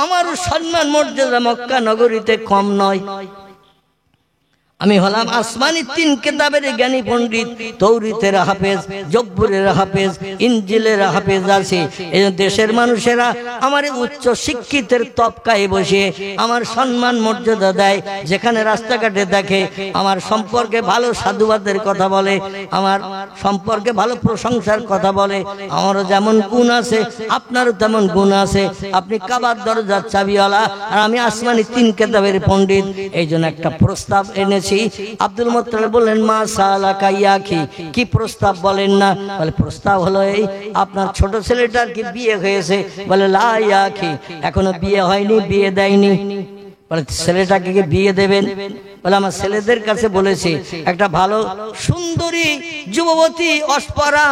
আমারও সম্মান মর্যাদা মক্কা নগরীতে কম নয়। আমি হলাম আসমানি 3 কিতাবের জ্ঞানী পণ্ডিত, তৌরাতের হাফেজ, জব্বুরের হাফেজ, ইনজিলের হাফেজ আছে। এই দেশের মানুষেরা আমার উচ্চ শিক্ষিতের তবকায় বসে আমার সম্মান মর্যাদা দেয়, যেখানে রাস্তাঘাটে দেখে আমার সম্পর্কে ভালো সাধুবাদের কথা বলে, আমার সম্পর্কে ভালো প্রশংসার কথা বলে। আমারও যেমন গুণ আছে আপনারও তেমন গুণ আছে। আপনি কাবার দরজার চাবিওয়ালা, আর আমি আসমানি 3 কিতাবের পণ্ডিত। এই জন্য একটা প্রস্তাব এনেছি। আব্দুল মুত্তালিব বললেন মা সালাকা ইয়া আখি, কি প্রস্তাব বলেন না? বলে প্রস্তাব হলো এই, আপনার ছোট ছেলেটার কি বিয়ে হয়েছে? বলে লা ইয়া আখি, এখনো বিয়ে হয়নি, বিয়ে দেয়নি। বলে ছেলেটাকে কি বিয়ে দেবেন? বলে আমার ছেলেদের কাছে বলেছি একটা ভালো সুন্দরী যুবতী অস্পরা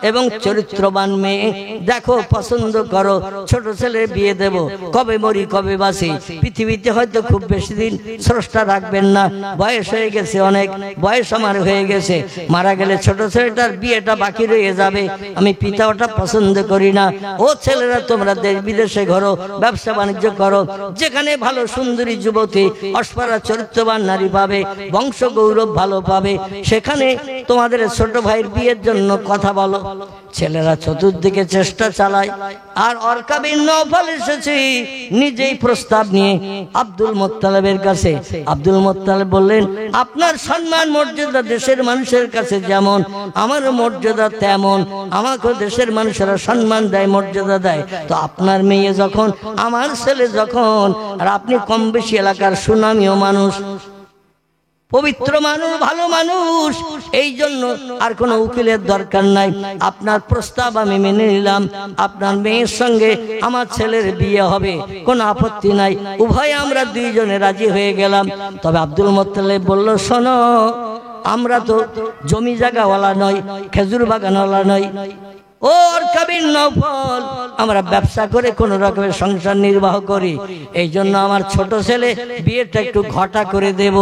এবং চরিত্রবান মেয়ে দেখো, পছন্দ করো, ছোট ছেলে বিয়ে দেব। কবে মরি কবে বাঁচি, পৃথিবীতে হয়তো খুব বেশি দিন স্রষ্টা রাখবেন না, বয়স হয়ে গেছে, অনেক বয়স আমার হয়ে গেছে, মারা গেলে ছোট ছেলেটার বিয়েটা বাকি রয়ে যাবে। আমি পিতা ওটা পছন্দ করি না। ও ছেলেরা তোমরা দেশ বিদেশে ঘোরো, ব্যবসা বাণিজ্য করো, যেখানে ভালো সুন্দরী যুবতী অস্পরা চরিত্রবান নারী পাবে, বংশ গৌরব ভালো পাবে, সেখানে তোমাদের ছোট ভাইয়ের বিয়ের জন্য কথা বলো। ছেলেরা চতুর্দিকে চেষ্টা চালায়, আর ওরকা বিন নওফল এসেছে নিজেই প্রস্তাব নিয়ে আব্দুল মুত্তালিবের কাছে। আব্দুল মুত্তালিব বললেন আপনার সম্মান মর্যাদা দেশের মানুষের কাছে যেমন, আমার মর্যাদা তেমন, আমাকে দেশের মানুষেরা সম্মান দেয়, মর্যাদা দেয়। তো আপনার মেয়ে যখন, আমার ছেলে যখন, আর আপনি কম বেশি এলাকার সুনামীয় মানুষ, পবিত্র মানুষ, ভালো মানুষ, এই জন্য আর কোনো উকিলের দরকার নাই। আপনার প্রস্তাব আমি মেনে নিলাম, আপনার মেয়ের সঙ্গে আমার ছেলের বিয়ে হবে, কোনো আপত্তি নাই। উভয়ে আমরা দুইজনে রাজি হয়ে গেলাম। তবে আব্দুল মুত্তালিব বলল শোনো, আমরা তো জমি জায়গাওয়ালা নই, খেজুর বাগানওয়ালা নই। ও ওরকা বিন নওফল, আমরা ব্যবসা করে কোন রকমের সংসার নির্বাহ করি, এই জন্য আমার ছোট ছেলে বিয়েটা একটু ঘটা করে দেব,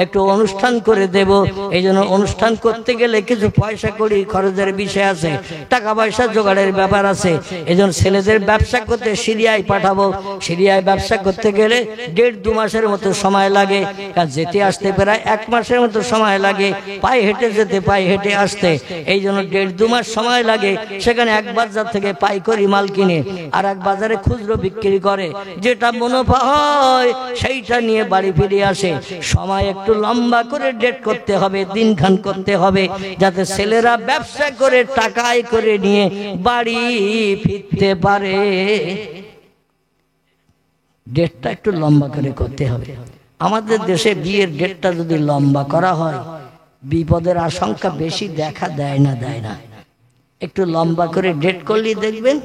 একটু অনুষ্ঠান করে দেব। এই জন্য অনুষ্ঠান করতে গেলে কিছু পয়সা করি খরচের বিষয় আছে, টাকা পয়সা জোগাড়ের ব্যাপার আছে। এই জন্য ছেলেদের ব্যবসা করতে সিরিয়ায় পাঠাবো। সিরিয়ায় ব্যবসা করতে গেলে 1.5-2 মাসের মতো সময় লাগে, কারণ যেতে আসতে প্রায় 1 মাসের মতো সময় লাগে, পায়ে হেঁটে যেতে, পায়ে হেঁটে আসতে। এই জন্য 1.5-2 মাস সময় লাগে। সেখানে এক বাজার থেকে পাইকারি মাল কিনে আর এক বাজারে খুচরো বিক্রি করে, যেটা মুনাফা হয় সেইটা নিয়ে বাড়ি ফিরে আসে। সময় একটু লম্বা করে ডেট করতে হবে, দিনখান করতে হবে, যাতে ছেলেরা ব্যবসা করে টাকা আয় করে নিয়ে বাড়ি ফিরতে পারে। ডেটটা একটু লম্বা করে করতে হবে। আমাদের দেশে বিয়ের ডেটটা যদি লম্বা করা হয় বিপদের আশঙ্কা বেশি দেখা দেয় না। একটু লম্বা করে ডেট করলে দেখবেন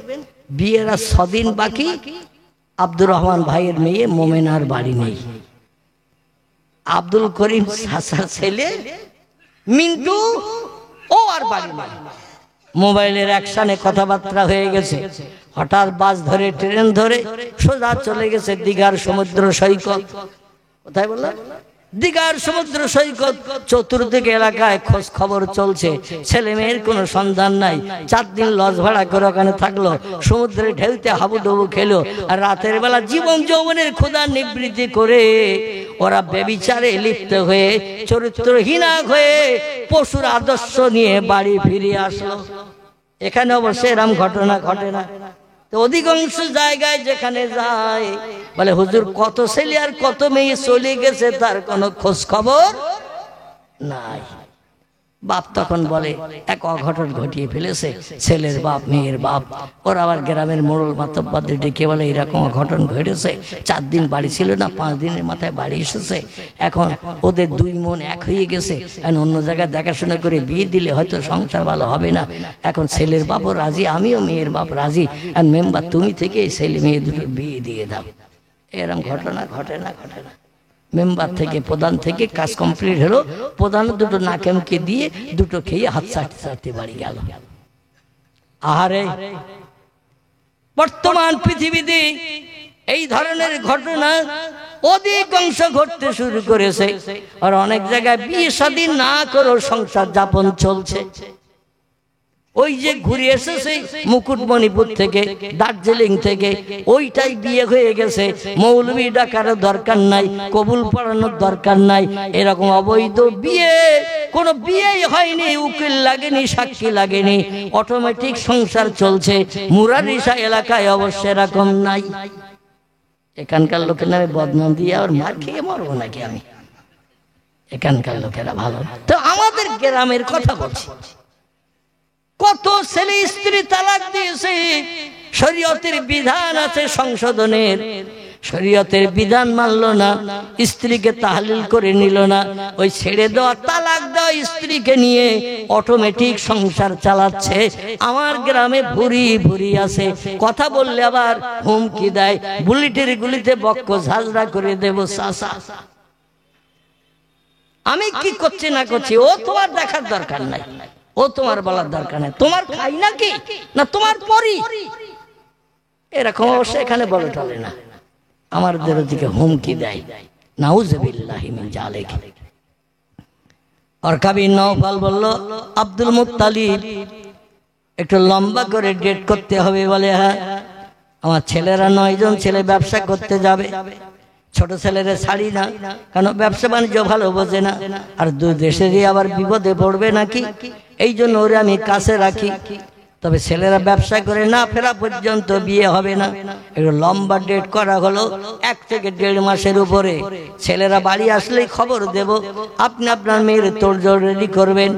বিয়ের আর 6 দিন বাকি, আব্দুর রহমান ভাইয়ের মেয়ে মোমেনার বাড়ি নেই, আব্দুল করিম চাচার ছেলে মিন্টু ও আর বাড়ি নেই। মোবাইলের অ্যাকশনে কথাবার্তা হয়ে গেছে, হঠাৎ বাস ধরে ট্রেন ধরে সোজা চলে গেছে দীঘার সমুদ্র সৈকত। কোথায় বললাম? দীঘার সমুদ্র সৈকত। চতুর্দিকে এলাকায় খোঁজ খবর চলছে, ছেলে মেয়ের কোনো সন্ধান নাই। 4 দিন লজ ভাড়া করে ওখানে থাকলো, সমুদ্রে ঢেউতে হাবুডুবু খেলো, আর রাতের বেলা জীবন যৌবনের ক্ষুধা নিবৃত্তি করে ওরা ব্যভিচারে লিপ্ত হয়ে চরিত্রহীনা হয়ে পশুর আদর্শ নিয়ে বাড়ি ফিরে আসলো। এখানে অবশ্যই এরকম ঘটনা ঘটে না। তো অধিকাংশ জায়গায় যেখানে যায় বলে হুজুর কত ছেলে আর কত মেয়ে চলে গেছে তার কোনো খোঁজ খবর নাই। বাপ তখন বলে এক অঘটন ঘটিয়ে ফেলেছে, ছেলের বাপ মেয়ের বাপ। ওরা আবার গ্রামের মোড়ল মাতব্বরদের ডেকে বলে এরকম অঘটন ঘটেছে, 4 দিন বাড়ি ছিল না, 5 দিনের মাথায় বাড়ি এসেছে। এখন ওদের 2 মন এক হয়ে গেছে, এখন অন্য জায়গায় দেখাশোনা করে বিয়ে দিলে হয়তো সংসার ভালো হবে না। এখন ছেলের বাপও রাজি, আমিও মেয়ের বাপ রাজি, আর মেম্বার তুমি থেকে এই ছেলে মেয়ে দুটো বিয়ে দিয়ে দাও। এরকম ঘটনা ঘটে না। মেম্বার থেকে প্রধান থেকে কাজ কমপ্লিট হলো, প্রধান দুটো নাকেমকে দিয়ে দুটো খেয়ে হাত চাটতে বাড়ি গেল। আহারে বর্তমান পৃথিবীতে এই ধরনের ঘটনা অধিকাংশ ঘটতে শুরু করেছে, আর অনেক জায়গায় বিয়ে শাদী না করেও সংসার যাপন চলছে। ওই যে ঘুরে এসেছে মুকুটমণিপুর থেকে, দার্জিলিং থেকে, ওইটাই বিয়ে হয়ে গেছে। মৌলবি ডাকার দরকার নাই, কবুল পড়ানোর দরকার নাই। এরকম অবৈধ বিয়ে কোনো বিয়েই হয়নি, উকিল লাগেনি, সাক্ষী লাগেনি, অটোমেটিক সংসার চলছে। মুরারিসা এলাকায় অবশ্য এরকম নাই। এখানকার লোকের নামে বদনাম দিয়ে আর মার খেয়ে মরবো নাকি আমি? এখানকার লোকেরা ভালো। তো আমাদের গ্রামের কথা বলছি, কত ছেলে স্ত্রী তালাক দিয়েছে। শরীয়তের বিধান আছে সংশোধনের, শরীয়তের বিধান মানলো না, স্ত্রীকে তাহলিল করে নিল না, ওই ছেড়ে দেওয়া তালাক দেওয়া স্ত্রীকে নিয়ে অটোমেটিক সংসার চালাচ্ছে। আমার গ্রামে ভুরি ভুরি আছে, কথা বললে আবার হুমকি দেয়, বুলেটের গুলিতে বক্ক ঝাঁঝরা করে দেব চাচা। আমি কি করছি না করছি ও তোমার দেখার দরকার নাই, ও তোমার বলার দরকার নেই। তোমার খাই নাকি না তোমার পরি, এরকম অবশ্য এখানে বলে টলে না, আমাদের দিকে হুমকি দেয়। নাউজুবিল্লাহি মিন জালিক। আর কবি নওফল বলল আব্দুল মুত্তালিব একটু লম্বা করে ডেট করতে হবে। বলে হ্যাঁ, আমার ছেলেরা 9 জন ছেলে ব্যবসা করতে যাবে, ছোট ছেলেরা ছাড়ি না, কারণ ব্যবসা বাণিজ্য ভালো বোঝে না, আর 2 দেশেরই আবার বিপদে পড়বে নাকি, এই জন্য ওরে আমি কাছে রাখি। তবে ছেলেরা ব্যবসা করে না ফেরা পর্যন্ত বিয়ে হবে না। একটু লম্বা ডেট করা হলো, 1 থেকে 1.5 মাসের উপরে। ছেলেরা বাড়ি আসলেই খবর দেব, আপনি আপনার মেয়ের তোড়জোড় রেডি করবেন,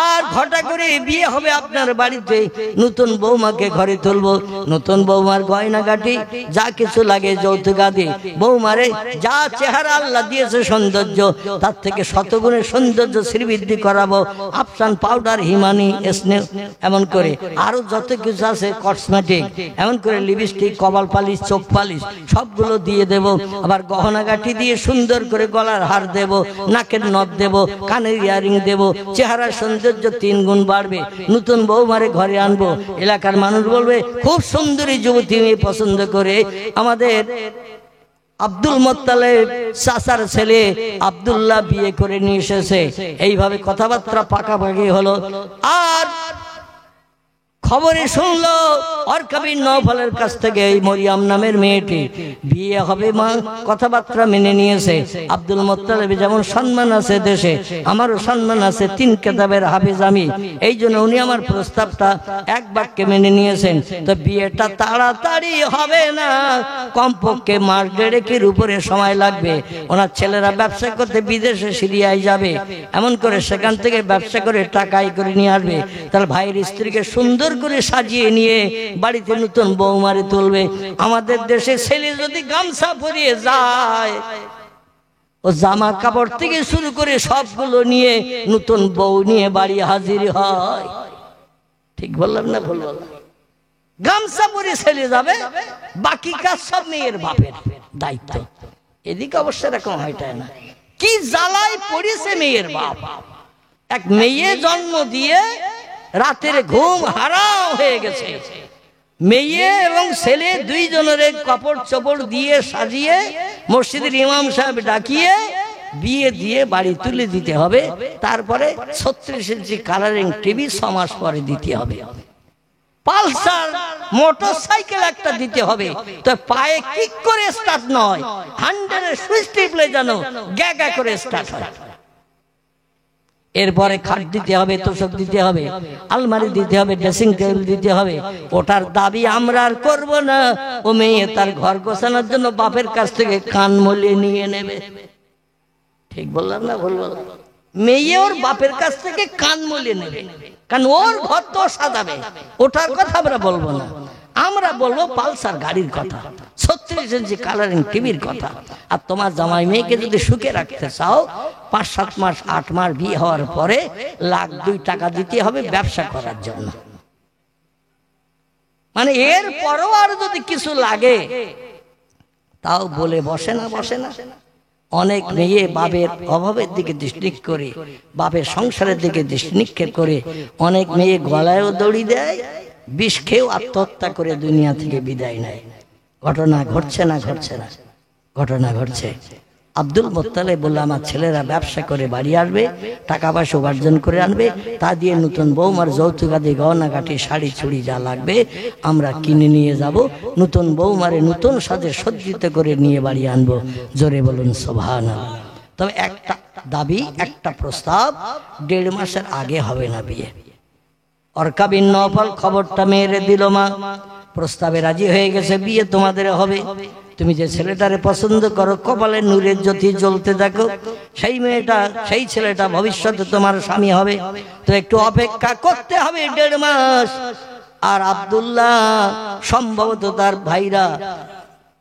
আর ঘটা করে বিয়ে হবে আপনার বাড়িতে। নতুন বৌমাকে ঘরে তুলবো, নতুন বৌমার গয়নাগাটি যা কিছু লাগে যৌতুক আদি, বৌমারে যা চেহারা আল্লাহ দিয়েছে সৌন্দর্য, তার থেকে শতগুণে সৌন্দর্য শ্রীবৃদ্ধি করাবো। আফসান পাউডার, হিমানি, স্নেহ, এমন করে আরো যত কিছু আছে কসমেটিক, এমন করে লিপস্টিক, কপাল পালিশ, চোখ পালিশ সবগুলো দিয়ে দেব। আবার গহনাগাটি দিয়ে সুন্দর করে গলার হার দেব, নাকের নথ দেব, কানের ইয়ারিং দেব, চেহারার সৌন্দর্য 3 গুণ বাড়বে। নতুন বৌমারে ঘরে আনবো, এলাকার মানুষ বলবে খুব সুন্দরী যুবতী মেয়ে পছন্দ করে আমাদের আব্দুল মুত্তালিব চাচার ছেলে আব্দুল্লাহ বিয়ে করে নিয়ে এসেছে। এইভাবে কথাবার্তা পাকাপাকি হলো। আর খবরে শুনলো অরকা বিন নওফলের কাছ থেকে এই মরিয়ম নামের মেয়েটি বিয়ে হবে, মা কথাবার্তা মেনে নিয়েছে। আব্দুল মুত্তালিব যেমন সম্মান আছে দেশে, আমারও সম্মান আছে, 3 কিতাবের হাফেজ আমি, এই জন্য উনি আমার প্রস্তাবটা এক বাক্যে মেনে নিয়েছেন। তো বিয়েটা তাড়াতাড়ি হবে না, কমপক্ষে মাস 1.5-এর উপরে সময় লাগবে। ওনার ছেলেরা ব্যবসা করতে বিদেশে সিরিয়ায় যাবে, এমন করে সেখান থেকে ব্যবসা করে টাকা আয় করে নিয়ে আসবে। তার ভাইয়ের স্ত্রীকে সুন্দর করে সাজিয়ে নিয়ে বাড়িতে নতুন বৌমারে তুলবে। আমাদের দেশে ছেলে যদি গামছা পরিয়ে যায়, ও জামা কাপড় থেকে শুরু করে সবগুলো নিয়ে নতুন বউ নিয়ে বাড়ি হাজির হয়। ঠিক বললাম না ভুল বললাম? গামছা পরে ছেলে যাবে, বাকি কাজ সব মেয়ের বাপের দায়িত্ব। এদিকে অবশ্য এরকম হয়টাই না, কি জ্বালায় পড়েছে মেয়ের বাপ। এক মেয়ে জন্ম দিয়ে রাতের ঘুম হারাম হয়ে গেছে। মেয়ে এবং ছেলে দুইজনের কাপড় চোপড় দিয়ে সাজিয়ে মসজিদের ইমাম সাহেব ডাকিয়ে বিয়ে দিয়ে বাড়ি তুলে দিতে হবে। তারপরে 36 ইঞ্চি কালারিং টিভি 6 মাস পরে দিতে হবে। পালসার মোটরসাইকেল একটা দিতে হবে, তো পায়ে কিক করে স্টার্ট নয়, হ্যান্ডেলের সুইচ টিপলে যেন গ্যা গ্যা করে স্টার্ট হয়। এরপরে খাট দিতে হবে, তোষক দিতে হবে, আলমারি দিতে হবে, ড্রেসিং টেবিল দিতে হবে। ওটার দাবি আমরা আর করব না। ও মেয়ে তার ঘর গোছানোর জন্য বাপের কাছ থেকে কান মলিয়ে নিয়ে নেবে। ঠিক বললাম না ভুল বললাম? মেয়ে ওর বাপের কাছ থেকে কান মলিয়ে নেবে, কারণ ওর ঘর তো সাজাবে। ওটার কথা আমরা বলবো না, আমরা বলবো পালসার গাড়ির কথা, 36 ইঞ্চি কালারিং টিভির কথা। আর তোমার জামাই মেয়েকে যদি সুখে রাখতে চাও, 5-7 মাস 8 মাস বিয়ে হওয়ার পরে 1,00,000 টাকা দিতে হবে ব্যবসা করার জন্য। মানে এর পরও আর যদি কিছু লাগে তাও বলে বসে না। অনেক মেয়ে বাপের অভাবের দিকে দৃষ্টি করে, বাপের সংসারের দিকে দৃষ্টি নিক্ষেপ করে, অনেক মেয়ে গলায়ও দড়ি দেয়, বিষ খেয়েও আত্মহত্যা করে দুনিয়া থেকে বিদায় নেয়। ঘটনা ঘটছে না? ঘটনা ঘটছে। আব্দুল মুত্তালিব বলল, আমার ছেলেরা ব্যবসা করে বাড়ি আসবে, টাকা পয়সা উপার্জন করে আনবে, তা দিয়ে নতুন বৌমার যৌতুকাদি গহনাগাটি শাড়ি চুড়ি যা লাগবে আমরা কিনে নিয়ে যাব, নতুন বৌমারে নতুন সাজে সজ্জিত করে নিয়ে বাড়ি আনবো। জোরে বলুন সুবহানাল্লাহ। তবে একটা দাবি, একটা প্রস্তাব, 1.5 মাসের আগে হবে না বিয়ে। অরকা বিন নওফল খবরটা মেরে দিল, মা প্রস্তাবে রাজি হয়ে গেছে, বিয়ে তোমাদের হবে। তুমি যে ছেলেটারে পছন্দ করো, কপালে নূরের জ্যোতি জ্বলতে দেখো, সেই ছেলেটা ভবিষ্যতে তোমার স্বামী হবে। তো একটু অপেক্ষা করতে হবে 1.5 মাস। আর আব্দুল্লাহ সম্ভবত তার ভাইরা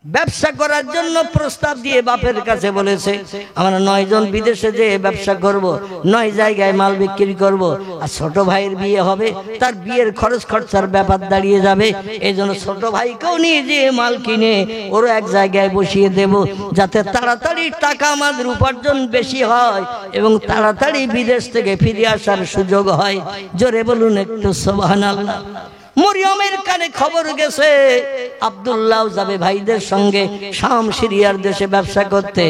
ব্যবসা করার জন্য প্রস্তাব দিয়ে বাপের কাছে বলেছে, আমরা 9 জন বিদেশে যে ব্যবসা করব, 9 জায়গায় মাল বিক্রি করব। আর ছোট ভাইয়ের বিয়ে হবে, তার বিয়ের খরচ খরচার ব্যাপার দাঁড়িয়ে যাবে। এই জন্য ছোট ভাইকেও নিয়ে যে মাল কিনে ওরও এক জায়গায় বসিয়ে দেব, যাতে তাড়াতাড়ি টাকা আমাদের উপার্জন বেশি হয় এবং তাড়াতাড়ি বিদেশ থেকে ফিরে আসার সুযোগ হয়। জোরে বলুন একটু সুবহানাল্লাহ। মরিয়মের কানে খবর গেছে আব্দুল্লাহ যাবে ভাইদের সঙ্গে শাম সিরিয়ার দেশে ব্যবসা করতে,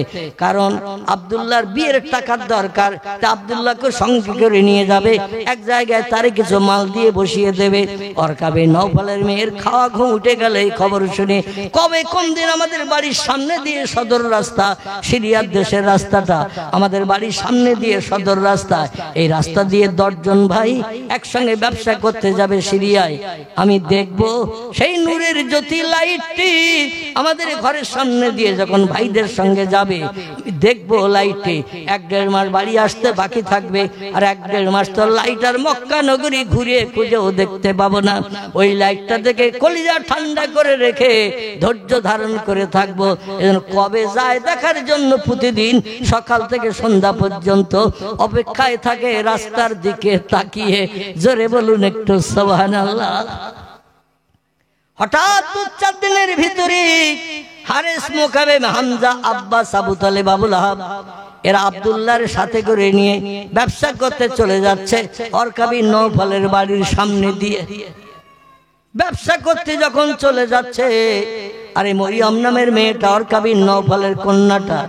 কারণ আব্দুল্লাহর বিয়ের টাকার দরকার। তা আব্দুল্লাহকে সঙ্গে করে নিয়ে যাবে, এক জায়গায় তারে কিছু মাল দিয়ে বসিয়ে দেবে। অরকা বিন নওফলের মেয়ের খাওয়া ঘুম উঠে গেল এই খবর শুনে। কবে কোন দিন আমাদের বাড়ির সামনে দিয়ে সদর রাস্তা, সিরিয়ার দেশের রাস্তাটা আমাদের বাড়ির সামনে দিয়ে সদর রাস্তা, এই রাস্তা দিয়ে 10 জন ভাই একসঙ্গে ব্যবসা করতে যাবে সিরিয়ায়। আমি দেখব সেই নূরের জ্যোতি লাইটটি আমাদের ঘরের সামনে দিয়ে যখন ভাইদের সঙ্গে যাবে, দেখব লাইটটি 1-1.5 মাস বাড়ি আসতে বাকি থাকবে, আর 1-1.5 মাস তো লাইট আর মক্কা নগরী ঘুরে খুঁজেও দেখতে পাবো না। ওই লাইটটা দেখে কলিজা ঠান্ডা করে রেখে ধৈর্য ধারণ করে থাকবো। এজন্য কবে যায় দেখার জন্য প্রতিদিন সকাল থেকে সন্ধ্যা পর্যন্ত অপেক্ষায় থাকে, রাস্তার দিকে তাকিয়ে। জোরে বলুন একটু সুবহানাল্লাহ। হঠাৎ 4 দিনের ভিতরে হারেস, মুকাবেম, হামজা, আব্বাস, আবু তালেব, আবুল আহাব এরা আব্দুল্লাহর সাথে করে নিয়ে ব্যবসা করতে চলে যাচ্ছে অরকা বিন নওফলের বাড়ির সামনে দিয়ে। ব্যবসা করতে যখন চলে যাচ্ছে, আরে মরিয়ম নামের মেয়েটা, অরকা বিন নওফলের কন্যাটা,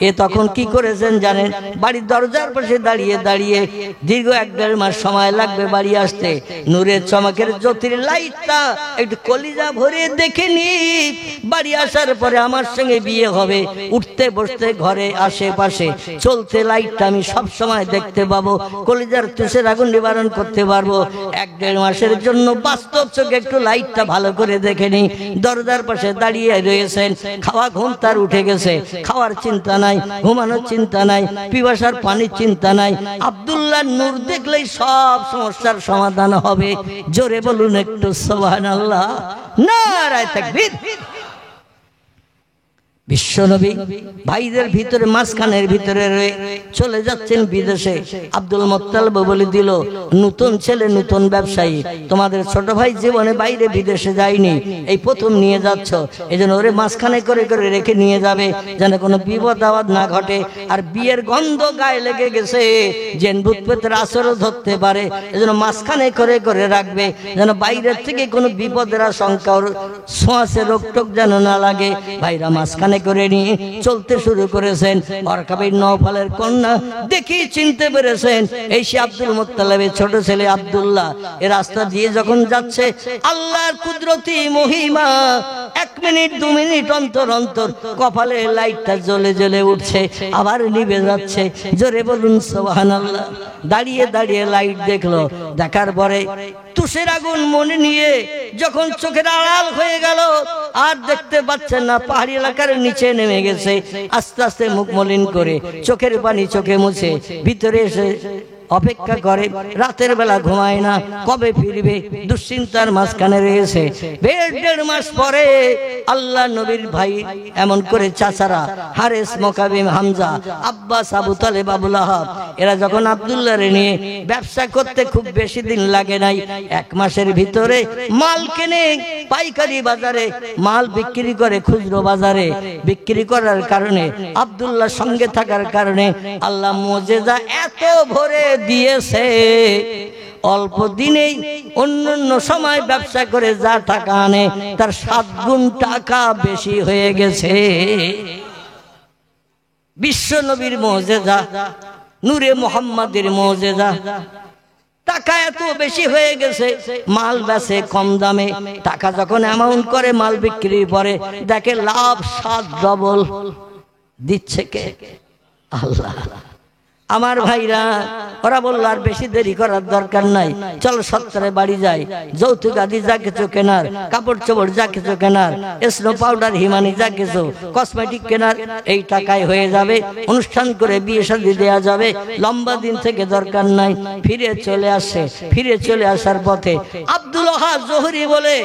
এ তখন কি করেছেন জানেন? বাড়ির দরজার পাশে দাঁড়িয়ে দাঁড়িয়ে দীর্ঘ 1-1.5 মাস সময় লাগবে বাড়ি আসতে। নূরের চমকের জ্যোতির লাইটটা একটু কলিজা ভরে দেখে নি, বাড়ি আসার পরে আমার সঙ্গে বিয়ে হবে, উঠতে বসতে ঘরে আশেপাশে চলতে লাইটটা আমি সব সময় দেখতে পাবো, কলিজার তুষের আগুন নিবারণ করতে পারবো। 1-1.5 মাসের জন্য বাস্তব চোখে একটু লাইটটা ভালো করে দেখে নি। দরজার পাশে দাঁড়িয়ে রয়েছেন, খাওয়া ঘুম তার উঠে গেছে, খাওয়ার চিন্তা নাই, ঘুমানোর চিন্তা নাই, পিপাসার পানির চিন্তা নাই। আব্দুল্লাহ নূর দেখলেই সব সমস্যার সমাধান হবে। জোরে বলুন একটু সুবহানাল্লাহ, নারায়ে তাকবীর। বিশ্বনবী ভাইদের ভিতরে মাঝখানের ভিতরে চলে যাচ্ছেন বিদেশে। আব্দুল মুত্তালিব বলে দিল, নতুন ছেলে নতুন ব্যবসায়ী, তোমাদের ছোট ভাই জীবনে বাইরে বিদেশে যায়নি, এই প্রথম নিয়ে যাচ্ছ, এজন্য ওরে মাঝখানে করে করে রেখে নিয়ে যাবে যেন কোনো বিপদ আপদ না ঘটে। আর বিয়ের গন্ধ গায়ে লেগে গেছে, জেন ভূত প্রেতের আসরও ধরতে পারে, এজন্য মাঝখানে করে করে রাখবে যেন বাইরের থেকে কোনো বিপদের আশঙ্কা, ছোঁয়াচে রোগ টোক যেন না লাগে। ভাইরা মাঝখানে করে নিয়ে চলতে শুরু করেছেন। ওয়ারাকা বিন নওফালের কন্যা দেখি চিনতে পেরেছেন, এই সে আব্দুল মুত্তালিবের ছোট ছেলে আব্দুল্লাহ। এই রাস্তা দিয়ে যখন যাচ্ছে, আল্লাহর কুদরতি মহিমা, 1 মিনিট 2 মিনিট অন্তর অন্তর কপালে লাইটটা জ্বলে জ্বলে উঠছে, আবার নিভে যাচ্ছে। জোরে বলুন সুবহানাল্লাহ। দাঁড়িয়ে দাঁড়িয়ে লাইট দেখলো, দেখার পরে তুষের আগুন মনে নিয়ে যখন চোখের আড়াল হয়ে গেল, আর দেখতে পাচ্ছেন না, পাহাড়ি এলাকার নিচে নেমে গেছে। আস্তে আস্তে মুখ মলিন করে চোখের পানি চোখে মুছে ভিতরে এসে অপেক্ষা করে। রাতের বেলা ঘুমায় না, কবে ফিরবে দুশ্চিন্তার মাঝখানে রয়েছে। 1.5 মাস পরে আল্লাহ নবীর ভাই এমন করে চাচারা হারেস, মুকাবিম, হামজা, আব্বাস, আবু তালেব, আবুল আহাব, এরা যখন আব্দুল্লাহরে নিয়ে ব্যবসা করতে খুব বেশি দিন লাগে নাই, 1 মাসের ভিতরে মাল কেনে পাইকারি বাজারে, মাল বিক্রি করে খুচরো বাজারে। বিক্রি করার কারণে, আব্দুল্লাহ সঙ্গে থাকার কারণে আল্লাহ মুজিজা এত ভরে দিয়েছে, অল্প দিনেই অন্যান্য সময় ব্যবসা করে যা টাকা আনে তার 7 গুণ টাকা বেশি হয়ে গেছে। বিশ্ব নবীর মুজিজা, নূরে মুহাম্মাদের মুজিজা, টাকা এত বেশি হয়ে গেছে, মাল বেচে কম দামে, টাকা যখন অ্যামাউন্ট করে মাল বিক্রির পরে দেখে লাভ 7 ডবল দিচ্ছে কে? আল্লাহ। আমার ভাইরা, ওরা বললো আর বেশি দেরি করার দরকার নাই, চলো সত্তরে বাড়ি যাই, যৌতুক আদি যা কিছু কেনার, কাপড় চোপড় যা কিছু কেনার, স্নো পাউডার, হিমানি যা কিছু কসমেটিক কেনার, এই টাকায় হয়ে যাবে, অনুষ্ঠান করে বিয়ে শাদী দেওয়া যাবে, লম্বা দিন থেকে দরকার নাই। ফিরে চলে আসে। ফিরে চলে আসার পথে আব্দুল ওয়াহাব জোহরি বলে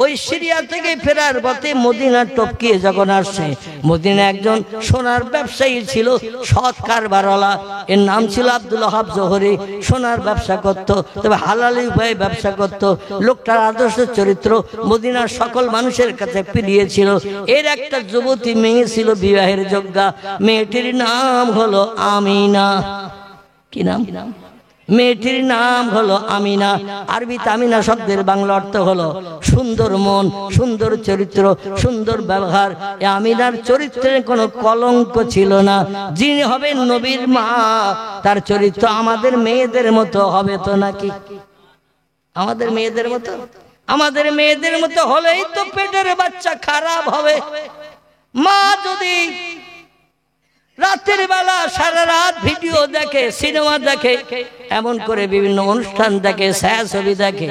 ওই সিরিয়া থেকে ফেরার পথে মদিনা টপকিয়ে যখন আসছে, মদিনা একজন সোনার ব্যবসায়ী ছিল, সৎ কারবারওয়ালা, এর নাম ছিল আব্দুল ওয়াহাব জোহরি। সোনার ব্যবসা করত, তবে হালালি উপায়ে ব্যবসা করত। লোকটার আদর্শ চরিত্র মদিনার সকল মানুষের কাছে প্রিয়। এর একটা যুবতী মেয়ে ছিল বিবাহের যোগ্যা, মেয়েটির নাম হলো আমিনা। কি নাম? মেয়েটির নাম হলো আমিনা। আরবিতে আমিনা শব্দের বাংলা অর্থ হলো সুন্দর মন, সুন্দর চরিত্র, সুন্দর ব্যবহার। আমিনার চরিত্রে কোনো কলঙ্ক ছিল না। যিনি হবেন নবীর মা, তার চরিত্র আমাদের মেয়েদের মতো হবে তো নাকি? আমাদের মেয়েদের মতো? আমাদের মেয়েদের মতো হলেই তো পেটের বাচ্চা খারাপ হবে। মা যদি রাতের বেলা সারা রাত ভিডিও দেখে, সিনেমা দেখে, এমন করে বিভিন্ন অনুষ্ঠান দেখে, ছায়াছবি দেখে,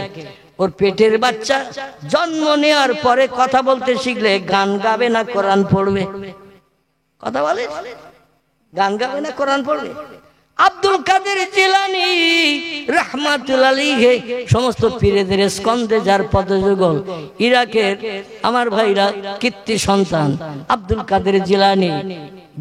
ওর পেটের বাচ্চা জন্ম নেওয়ার পরে কথা বলতে শিখলে গান গাবে না কোরআন পড়বে? কথা বলে? গান গাবে না কোরআন পড়বে? আব্দুল কাদের জিলানী রাহমাতুল্লাহ আলাইহি সমস্ত পীরদের স্কন্ধে যার পদযুগল, ইরাকের আমার ভাইরা কীর্তি সন্তান আব্দুল কাদের জিলানী,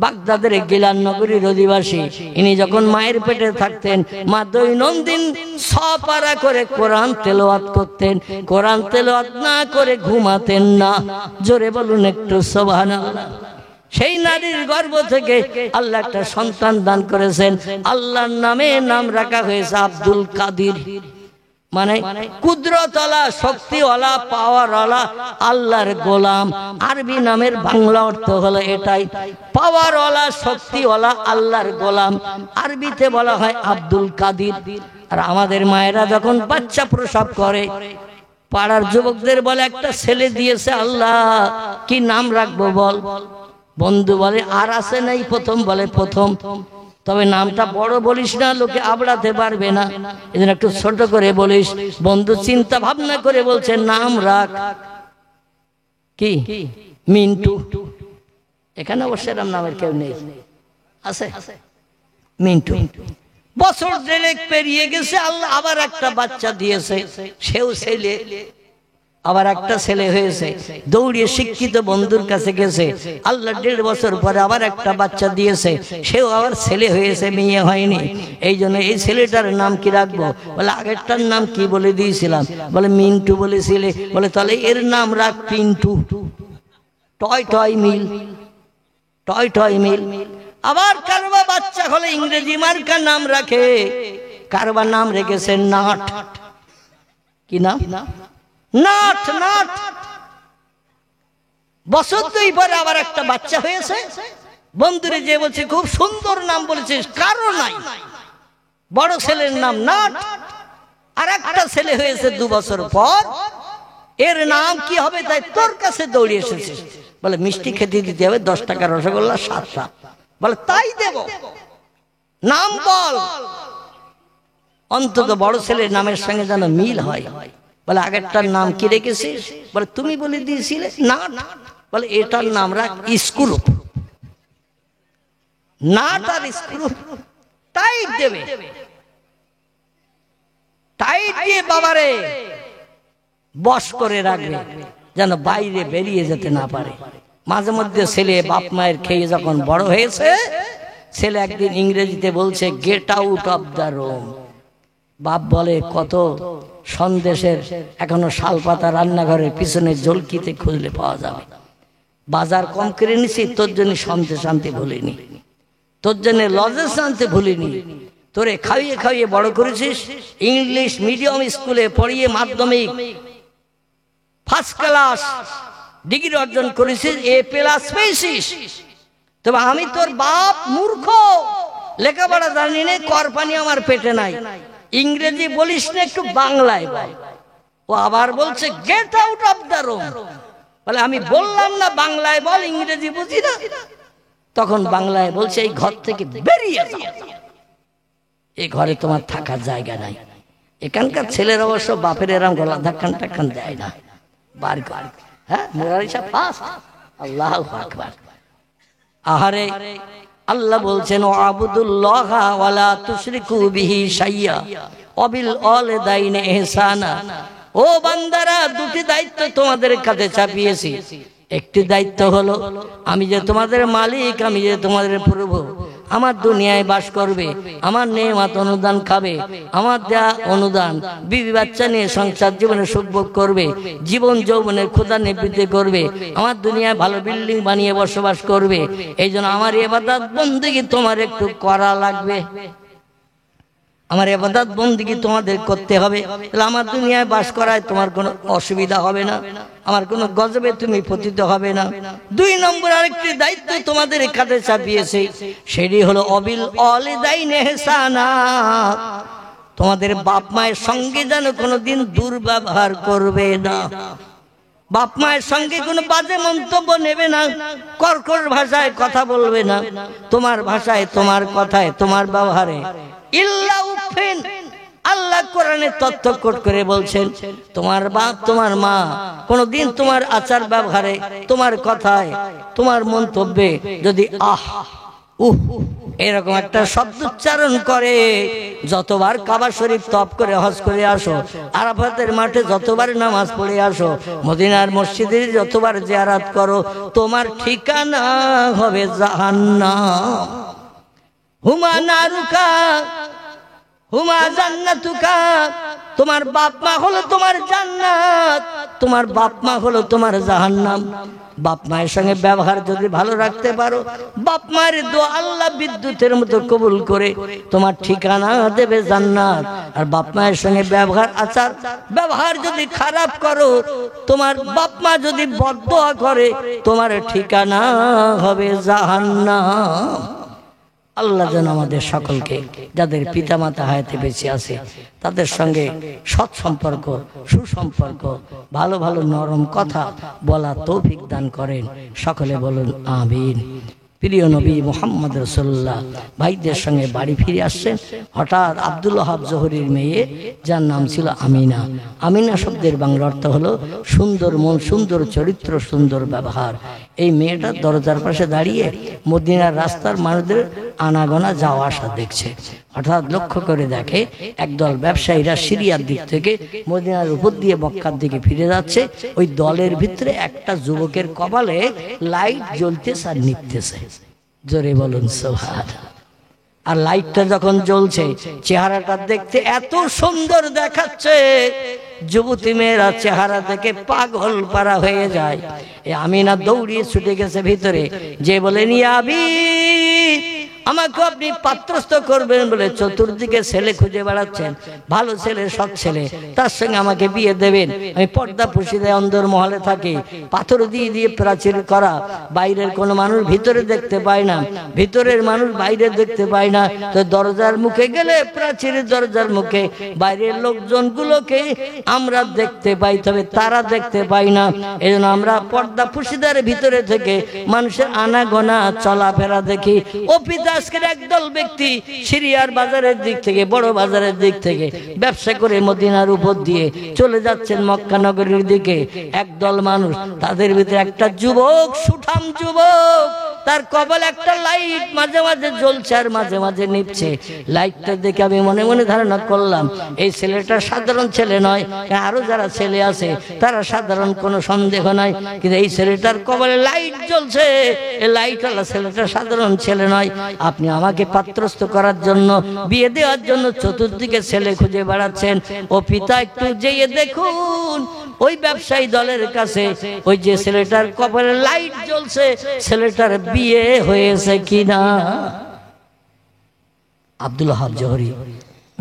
বাগদাদের গিলান নগরীর অধিবাসী। ইনি যখন মায়ের পেটে থাকতেন, মা দৈনন্দিন 6 পারা করে কোরআন তেলাওয়াত করতেন। কোরআন তেলাওয়াত না করে ঘুমাতেন না। জোরে বলুন একটু সুবহানাল্লাহ। সেই নারীর গর্ভ থেকে আল্লাহ একটা সন্তান দান করেছেন। আল্লাহর নামে নাম রাখা হয়েছে আব্দুল কাদির। মানে কুদরতওয়ালা, শক্তিওয়ালা, পাওয়ারওয়ালা, আল্লাহর গোলাম। আরবি নামের বাংলা অর্থ হলো এটাই, পাওয়ারওয়ালা, শক্তিওয়ালা, আল্লাহর গোলাম। আরবিতে বলা হয় আব্দুল কাদির। আর আমাদের মায়েরা যখন বাচ্চা প্রসব করে, পাড়ার যুবকদের বলে একটা ছেলে দিয়েছে আল্লাহ, কি নাম রাখবো বল? বন্ধু বলে আর আছে নাই প্রথম, বলে প্রথম। তবে নামটা বড় বলিস না, লোকে আবড়াতে পারবে না, এজন্য একটু ছোট করে বলিস। বন্ধু চিন্তা ভাবনা করে বলছে নাম রাখ কি মিন্টু। এখানে অবশ্য এরকম নামের কেউ নেই, আছে মিন্টু। বছর দেড়েক পেরিয়ে গেছে, আল্লাহ আবার একটা বাচ্চা দিয়েছে, সেও ছেলে। আবার একটা ছেলে হয়েছে, দৌড়িয়ে শিক্ষিত বন্ধুর কাছে গেছে, আল্লাহ 1.5 বছর পরে আবার একটা বাচ্চা দিয়েছে, সেও আবার ছেলে হয়েছে, মেয়ে হয়নি। এই জন্য এই ছেলেটার নাম কি রাখবো? বলে আগেরটার নাম কি বলে দিয়েছিলাম? বলে মিন্টু বলেছিলে। বলে তাহলে এর নাম রাখ পিন্টু। টয় টয় মিল, টয় টয় মিল। আবার কারবা বাচ্চা হলে ইংরেজি মার্কা নাম রাখে, কারবা নাম রেখেছে নাট। কি নাম? নাট। নাট। বছর 2 পরে আবার একটা বাচ্চা হয়েছে, বন্ধুরে যে বলছে খুব সুন্দর নাম বলেছিস, কারো নাই। বড় ছেলের নাম নাট, আর একটা ছেলে হয়েছে 2 বছর পর, এর নাম কি হবে তাই তোর কাছে দৌড়িয়ে এসেছে। বলে মিষ্টি খেতে দিতে হবে, 10 টাকা রসগোল্লা 7টা। বলে তাই দেব, নাম বল। অন্তত বড় ছেলের নামের সঙ্গে যেন মিল হয়। বলে আগেরটার নাম কি রেখেছিস? বলে তুমি বলে দিয়েছিলে নাট। বলে এটার নাম রাখ স্ক্রু। নাট আর স্ক্রু টাইট দেবে, টাইট দিয়ে বাবারে বশ করে রাখবে, যেন বাইরে বেরিয়ে যেতে না পারে। মাঝে মধ্যে ছেলে বাপ মায়ের খেয়ে যখন বড় হয়েছে, ছেলে একদিন ইংরেজিতে বলছে get out of the room. বাপ বলে কত সন্দেশের এখনো শালপাতা রান্নাঘরের পিছনে জলকিতে খুঁজলে পাওয়া যাবে। বাজার কম করে নিছি, তোর জন্য সন্দেশ আনতে ভুলিনি, তোর জন্য লজেন্স আনতে ভুলিনি। তোরে খাইয়ে খাইয়ে বড় করেছিস, ইংলিশ মিডিয়াম স্কুলে পড়িয়ে মাধ্যমিক ফার্স্ট ক্লাস ডিগ্রি অর্জন করেছিস, A+ পেয়েছিস। তবে আমি তোর বাপ মূর্খ, লেখাপড়া জানি না, করপানি আমার পেটে নাই। ইংরেজি বলিস না, একটু বাংলায় বল। ও আবার বলছে get out of the room. বলে আমি বললাম না বাংলায় বল, ইংরেজি বুঝি না। তখন বাংলায় বলছে এই ঘর থেকে বেরিয়ে যাও, এই ঘরে তোমার থাকার জায়গা নাই। এখানকার ছেলের অবশ্য বাপের এরম গলা ধাক্কান টাক্কান দেয় না, বার কর। হ্যাঁ, মুরারি সাহেব পাস। আল্লাহু আকবার। আহারে আল্লাহ বলছেন ওয়াবুদুল্লাহ ওয়ালা তুশরিকু বিহি শাইয়া ওয়াবিল ওয়ালিদাইনি ইহসানা। ও বান্দারা, 2টি দায়িত্ব তোমাদের কাছে চাপিয়েছি। একটি দায়িত্ব হলো আমি যে তোমাদের মালিক, আমি যে তোমাদের প্রভু, আমার দুনিয়ায় বাস করবে, আমার নেয়ামত অনুদান খাবে, আমার দেয়া অনুদান, বিবি বাচ্চা নিয়ে সংসার জীবনে সুখভোগ করবে, জীবন যৌবনের ক্ষুধা নিবৃত্তি করবে, আমার দুনিয়ায় ভালো বিল্ডিং বানিয়ে বসবাস করবে। এই জন্য আমার ইবাদত বন্দেগী তোমার একটু করা লাগবে, আমার ইবাদত বন্দেগী তোমাদের করতে হবে। তাহলে আমার দুনিয়ায় বাস করায় তোমার কোনো অসুবিধা হবে না, আমার কোনো গজবে তুমি পতিত হবে না। 2 নম্বর আরেকটি দায়িত্ব তোমাদের কাঁধে চাপিয়েছে, সেটি হলো অবিল ওয়ালিদাইনি ইহসানা। তোমাদের বাপ মায়ের সঙ্গে যেন কোনোদিন দুর্ব্যবহার করবে না, বাপ মায়ের সঙ্গে কোনো বাজে মন্তব্য নেবে না, কর্কশ ভাষায় কথা বলবে না, তোমার ভাষায়, তোমার কথায়, তোমার ব্যবহারে ইল্লা উফিন। আল্লাহ কোরআনে তথ্য কোট করে বলছেন তোমার বাপ তোমার মা কোনদিন তোমার আচার ব্যবহারে, তোমার কথায়, তোমার মন্তব্যে যদি আহ উহ এরকম একটা শব্দ উচ্চারণ করে, যতবার কাবা শরীফ তওয়াফ করে হজ করে আসো, আরাফাতের মাঠে যতবার নামাজ পড়ে আসো, মদিনার মসজিদে যতবার জিয়ারত করো, তোমার ঠিকানা হবে জাহান্নাম। হুমা নারুকা হুমা জান্নাতুকা। তোমার বাপ মা হলো তোমার জান্নাত, তোমার বাপ মা হলো তোমার জাহান্নাম। বাপ মায়ের সঙ্গে ব্যবহার যদি ভালো রাখতে পারো, বাপ মায়ের দোয়া আল্লাহ বিদ্যুতের মতো কবুল করে তোমার ঠিকানা দেবে জান্নাত। আর বাপ মায়ের সঙ্গে ব্যবহার আচার ব্যবহার যদি খারাপ করো, তোমার বাপ মা যদি বদদোয়া করে, তোমার ঠিকানা হবে জাহান্নাম। আল্লাহ যেন আমাদের সকলকে, যাদের পিতামাতা হায়াতে বেঁচে আছে, তাদের সঙ্গে সৎ সম্পর্ক, সুসম্পর্ক, ভালো ভালো নরম কথা বলা তৌফিক দান করেন। সকলে বলুন আমিন। প্রিয় নবী মুহাম্মদ রাসূলুল্লাহ ভাইদের সঙ্গে বাড়ি ফিরে আসছেন। হঠাৎ আব্দুল ওয়াহাব জোহরীর মেয়ে, যার নাম ছিল আমিনা। আমিনা শব্দের বাংলা অর্থ হলো সুন্দর মন, সুন্দর চরিত্র, সুন্দর ব্যবহার। এই মেয়েটা দরজার পাশে দাঁড়িয়ে মদিনার রাস্তার মানুষদের আনাগোনা যাওয়া আসা দেখছে। হঠাৎ লক্ষ্য করে দেখে একদল ব্যবসায়ীরা সিরিয়ার দিক থেকে মদিনার উপর দিয়ে মক্কার দিকে ফিরে যাচ্ছে। ওই দলের ভিতরে একটা যুবকের কপালে লাইট জ্বলতেছে আর নিভতেছে। জোরে বলুন সুবহানাল্লাহ। আর লাইটটা যখন জ্বলছে, চেহারাটা দেখতে এত সুন্দর দেখাচ্ছে, যুবতী মেয়েরা চেহারা দেখে পাগল পারা হয়ে যায়। আমিনা দৌড়িয়ে ছুটে গেছে ভিতরে, যে বলেন ইয়া আবি, আমাকে আপনি পাত্রস্থ করবেন বলে চতুর্দিকে ছেলে খুঁজে বেড়াচ্ছেন, ভালো ছেলে, সৎ ছেলে, তার সঙ্গে আমাকে বিয়ে দেবেন। আমি পর্দা পুশিদে অন্দর মহলে থাকি, পাথর দিয়ে দিয়ে প্রাচীর করা, বাইরের কোনো মানুষ ভিতরে দেখতে পায় না, ভিতরের মানুষ বাইরে দেখতে পায় না। তো দরজার মুখে গেলে, প্রাচীরের দরজার মুখে বাইরের লোকজনগুলোকে আমরা দেখতে পাই, তবে তারা দেখতে পাই না। এই জন্য আমরা পর্দা পুশিদার ভিতরে থেকে মানুষের আনাগোনা চলাফেরা দেখি। ও পিতা, আজকের একদল ব্যক্তি সিরিয়ার বাজারের দিক থেকে, বড় বাজারের দিক থেকে ব্যবসা করে মদিনার উপর দিয়ে চলে যাচ্ছেন মক্কা নগরীর দিকে। একদল মানুষ, তাদের ভিতরে একটা যুবক, সুঠাম যুবক, তার কপালে একটা লাইট মাঝে মাঝে জ্বলছে আর মাঝে মাঝে নিভছে। লাইটটা দেখে আমি মনে মনে ধারণা করলাম এই ছেলেটা সাধারণ ছেলে নয়, আরো যারা ছেলে আছে তারা সাধারণ, কোনো সন্দেহ নাই। কিন্তু এই ছেলেটার কপালে লাইট জ্বলছে, এই লাইটওয়ালা ছেলেটা সাধারণ ছেলে নয়। আপনি আমাকে পাত্রস্থ করার জন্য, বিয়ে দেওয়ার জন্য চতুর্দিকে ছেলে খুঁজে বেড়াচ্ছেন। ও পিতা, একটু যেয়ে দেখুন ওই ব্যবসায়ী দলের কাছে ওই যে ছেলেটার কপালে লাইট জ্বলছে, ছেলেটার বিয়ে হয়েছে কিনা। আব্দুল ওয়াহাব জোহরী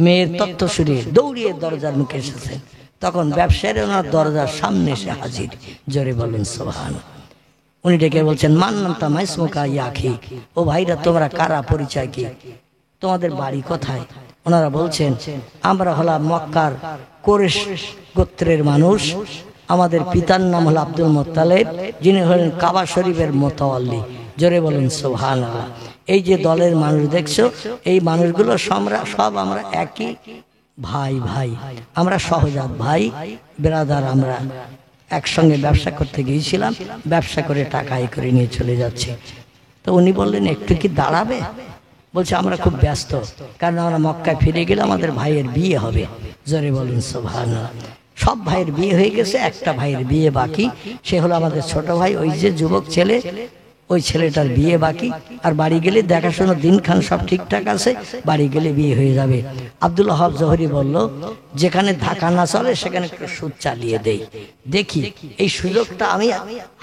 মেয়ের তথ্য শুনে দৌড়িয়ে দরজার মুখে এসেছেন। তখন ব্যবসায়ীরা ওনার দরজার সামনে এসে হাজির। জোরে বলুন সুবহানাল্লাহ। উনি ডেকে বলছেন, মান নামতা মাইসমুকা ইয়া আখি, ও ভাইরা তোমরা কারা, পরিচয় কি, তোমাদের বাড়ি কোথায়? ওনারা বলছেন, আমরা হলাম মক্কার কুরাইশ গোত্রের মানুষ, আমাদের পিতার নাম হলো আব্দুল মুত্তালিব, যিনি হলেন কাবা শরীফের মুতাওয়াল্লি। জোরে বলুন সুবহানাল্লাহ। এই যে দলের মানুষ দেখছো, এই মানুষগুলো সব আমরা একই ভাই, আমরা সহজাত ভাই ব্রাদার। আমরা একসঙ্গে ব্যবসা করতে গিয়েছিলাম, ব্যবসা করে টাকা আয় করে নিয়ে চলে যাচ্ছে। তো উনি বললেন, একটু কি দাঁড়াবে? বলছে, আমরা খুব ব্যস্ত, কারণ আমরা মক্কায় ফিরে গেলে আমাদের ভাইয়ের বিয়ে হবে। জোরে বলুন সুবহানাল্লাহ। সব ভাইয়ের বিয়ে হয়ে গেছে, একটা ভাইয়ের বিয়ে বাকি, সে হলো আমাদের ছোট ভাই। ওই যে যুবক ছেলে, ওই ছেলেটার বিয়ে বাকি। আর বাড়ি গেলে দেখাশোনা দিনখান সব ঠিকঠাক আছে, বাড়ি গেলে বিয়ে হয়ে যাবে। আব্দুল ওয়াহাব জোহরী বলল, যেখানে ধাক্কা না চলে সেখানে একটু সুদ চালিয়ে দেই, দেখি এই সুযোগটা আমি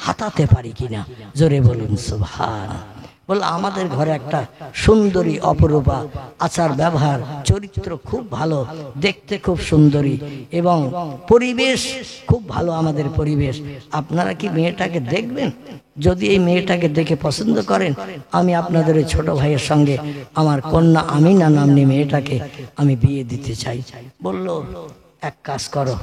হাতাতে পারি কিনা। জোরে বলুন সুবহানাল্লাহ। বলল, আমাদের ঘরে একটা সুন্দরী অপরূপা, আচার ব্যবহার চরিত্র খুব ভালো, দেখতে খুব সুন্দরী, এবং পরিবেশ খুব ভালো, আমাদের পরিবেশ। আপনারা কি মেয়েটাকে দেখবেন? যদি এই মেয়েটাকে দেখে পছন্দ করেন, আমি আপনাদের ওই ছোট ভাইয়ের সঙ্গে আমার কন্যা আমিনা নামনি মেয়েটাকে আমি বিয়ে দিতে চাই। বলল, এক কাজ করো।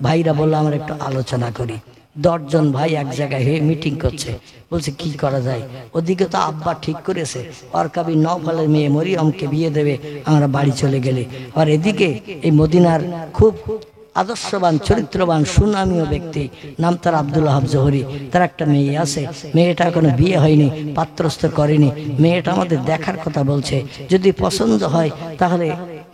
ভাইরা বললো, আমরা একটু আলোচনা করি। 10 জন ভাই এক জায়গায় হয়ে মিটিং করছে। বলছে, কি করা যায়? ওদিকে তো আব্বা ঠিক করেছে ওর কবি নওফলের মেয়ে মরিয়মকে বিয়ে দেবে, আমরা বাড়ি চলে গেলে। আর এদিকে এই মদিনার খুব আদর্শবান, চরিত্রবান, সুনামীয় ব্যক্তি, নাম তার আব্দুল ওয়াহাব জোহরী, তার একটা মেয়ে আছে, মেয়েটা এখনো বিয়ে হয়নি, পাত্রস্থ করেনি। মেয়েটা আমাদের দেখার কথা বলছে, যদি পছন্দ হয় তাহলে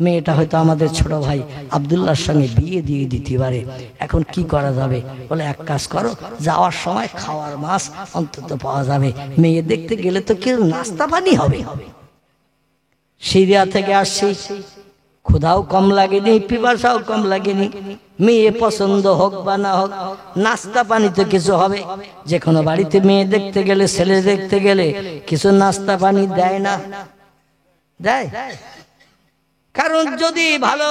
মেয়েটা হয়তো আমাদের ছোট ভাই আব্দুল্লাহর সঙ্গে বিয়ে দিয়ে দিতে পারে। এখন কি করা যাবে? বলে, এক কাজ করো, যাওয়ার সময় খাওয়ার মাছ অন্তত পাওয়া যাবে, মেয়ে দেখতে গেলে তো কেউ নাস্তা পানি হবে। সিরিয়া থেকে আসছি, ক্ষুধাও কম লাগেনি, পিপাসাও কম লাগেনি। মেয়ে পছন্দ হোক বা না হোক, নাস্তা পানি তো কিছু হবে। যে কোনো বাড়িতে মেয়ে দেখতে গেলে, ছেলে দেখতে গেলে কিছু নাস্তা পানি দেয় না? দেয়। কারণ যদি ভালো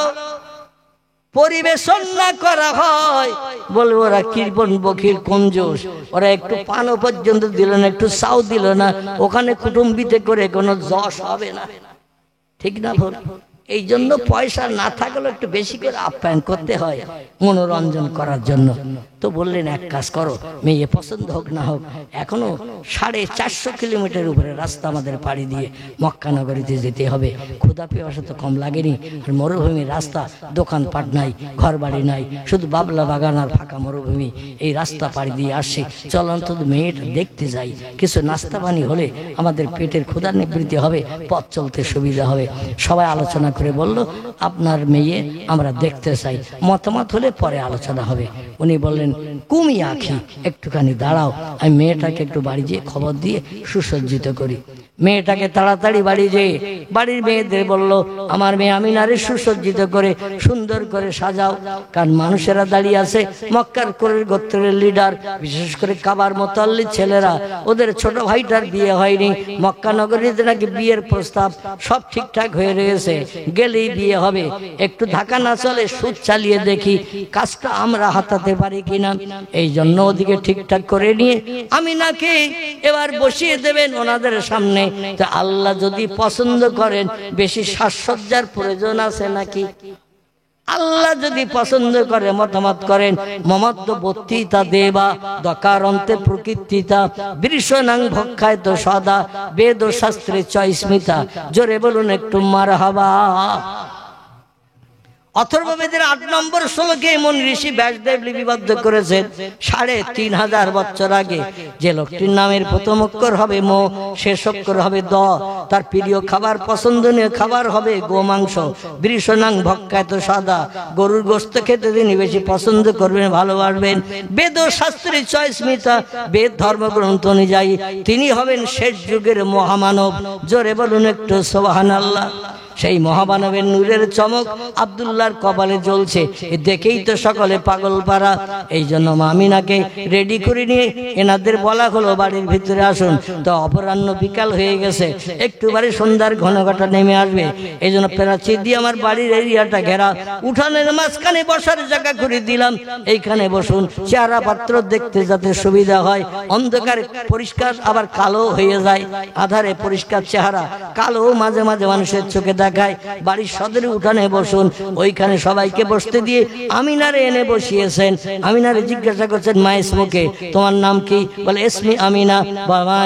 পরিবেশন না করা হয়, বলবো ওরা কৃপণ বখির কঞ্জুস, ওরা একটু পানও পর্যন্ত দিল না, একটু চাও দিল না, ওখানে কুটুম্বিতে করে কোনো যশ হবে না। ঠিক না ভুল? এই জন্য পয়সা না থাকলেও একটু বেশি করে আপ্যায়ন করতে হয় মনোরঞ্জন করার জন্য। তো বললেন এক কাজ করো, মেয়ে পছন্দ হোক না হোক, এখনো 450 কিলোমিটার উপরে রাস্তা আমাদের পাড়ি দিয়ে মক্কা নগরীতে যেতে হবে। ক্ষুধা পিপাসা তো কম লাগেনি, আর মরুভূমির রাস্তা, দোকানপাট নাই, ঘর বাড়ি নাই, শুধু বাবলা বাগান আর ফাঁকা মরুভূমি। এই রাস্তা পাড়ি দিয়ে আসছি, চল অন্তত মেয়েটা দেখতে যাই, কিছু নাস্তা পানি হলে আমাদের পেটের ক্ষুধা নিবৃত্তি হবে, পথ চলতে সুবিধা হবে। সবাই আলোচনা করে বলল, আপনার মেয়ে আমরা দেখতে চাই, মতামত হলে পরে আলোচনা হবে। উনি বললেন, কুমি আখি, একটুখানি দাঁড়াও, আমি মেয়েটাকে একটু বাড়ি যেয়ে খবর দিয়ে সুসজ্জিত করি। মেয়েটাকে তাড়াতাড়ি বাড়ি যেয়ে বাড়ির মেয়েদের বলল, আমার মেয়ে আমিনারে সুসজ্জিত করে সুন্দর করে সাজাও। কারণ মানুষেরা দাঁড়িয়ে আছে, মক্কার কোরের গোত্রের লিডার, বিশেষ করে কাবার মোতাল্লি ছেলেরা, ওদের ছোট ভাইটার বিয়ে হয়নি, মক্কা নগরীতে নাকি বিয়ের প্রস্তাব সব ঠিকঠাক হয়ে রয়েছে, গেলেই বিয়ে হবে। একটু ধাক্কা না চলে সুদ চালিয়ে দেখি কাজটা আমরা হাতাতে পারি কিনা। এই জন্য ওদিকে ঠিকঠাক করে নিয়ে আমিনাকে এবার বসিয়ে দেবেন ওনাদের সামনে। তো আল্লাহ যদি পছন্দ করেন, বেশি সাজসজ্জার প্রয়োজন আছে নাকি? আল্লাহ যদি পছন্দ করে, মতামত করেন, মমত্ব বত্তিতা দেবা দকারন্তে প্রকৃতিতা বৃষনাং ভক্ষায় তো সদা বেদ শাস্ত্রে চয়স্মিতা। জোরে বলুন একটু মারহাবা। অথর্ববেদের 8 নম্বর শ্লোকে এমন ঋষি ব্যাসদেব লিপিবদ্ধ করেছেন, 3500 বছর আগে যে লোকটির নামের প্রথম অক্ষর হবে ম, শেষ অক্ষর হবে দ, তার প্রিয় খাবার, পছন্দনীয় খাবার হবে গোমাংস। বৃষনাং ভক্ষায়ত সাদা, গরুর গোশত খেতে তিনি বেশি পছন্দ করবেন, ভালোবাসবেন। বেদ শাস্ত্রী চয়স্মিতা, বেদ ধর্মগ্রন্থ অনুযায়ী তিনি হবেন শেষ যুগের মহামানব। জোরে বলুন একটু সুবহানাল্লাহ। সেই মহামানবের নূরের চমক আব্দুল্লাহর কপালে জ্বলছে, দেখেই তো সকলে পাগল পারা। এই জন্য আমিনাকে রেডি করে নিয়ে এনাদের বলা হলো বাড়ির ভিতরে আসুন। তো অপরাহ্ন বিকাল হয়ে গেছে, একটু বাড়ি সন্ধ্যার ঘনঘটা নেমে আসবে। এই জন্য প্রাচী দিয়ে আমার বাড়ির এরিয়াটা ঘেরা, উঠানের মাঝখানে বসার জায়গা করে দিলাম, এইখানে বসুন। চেহারা পাত্র দেখতে যাতে সুবিধা হয়, অন্ধকার পরিষ্কার আবার কালো হয়ে যায়, আধারে পরিষ্কার চেহারা, কালো মাঝে মাঝে মানুষের চোখে দেখায়। বাড়ির সদরে উঠানে বসুন। ওইখানে সবাইকে বসতে দিয়ে আমিনারে এনে বসিয়েছেন। আমিনারে জিজ্ঞাসা করছেন, মা ইসমুকে, তোমার নাম কি? বলে ইসমি আমিনা। বা মা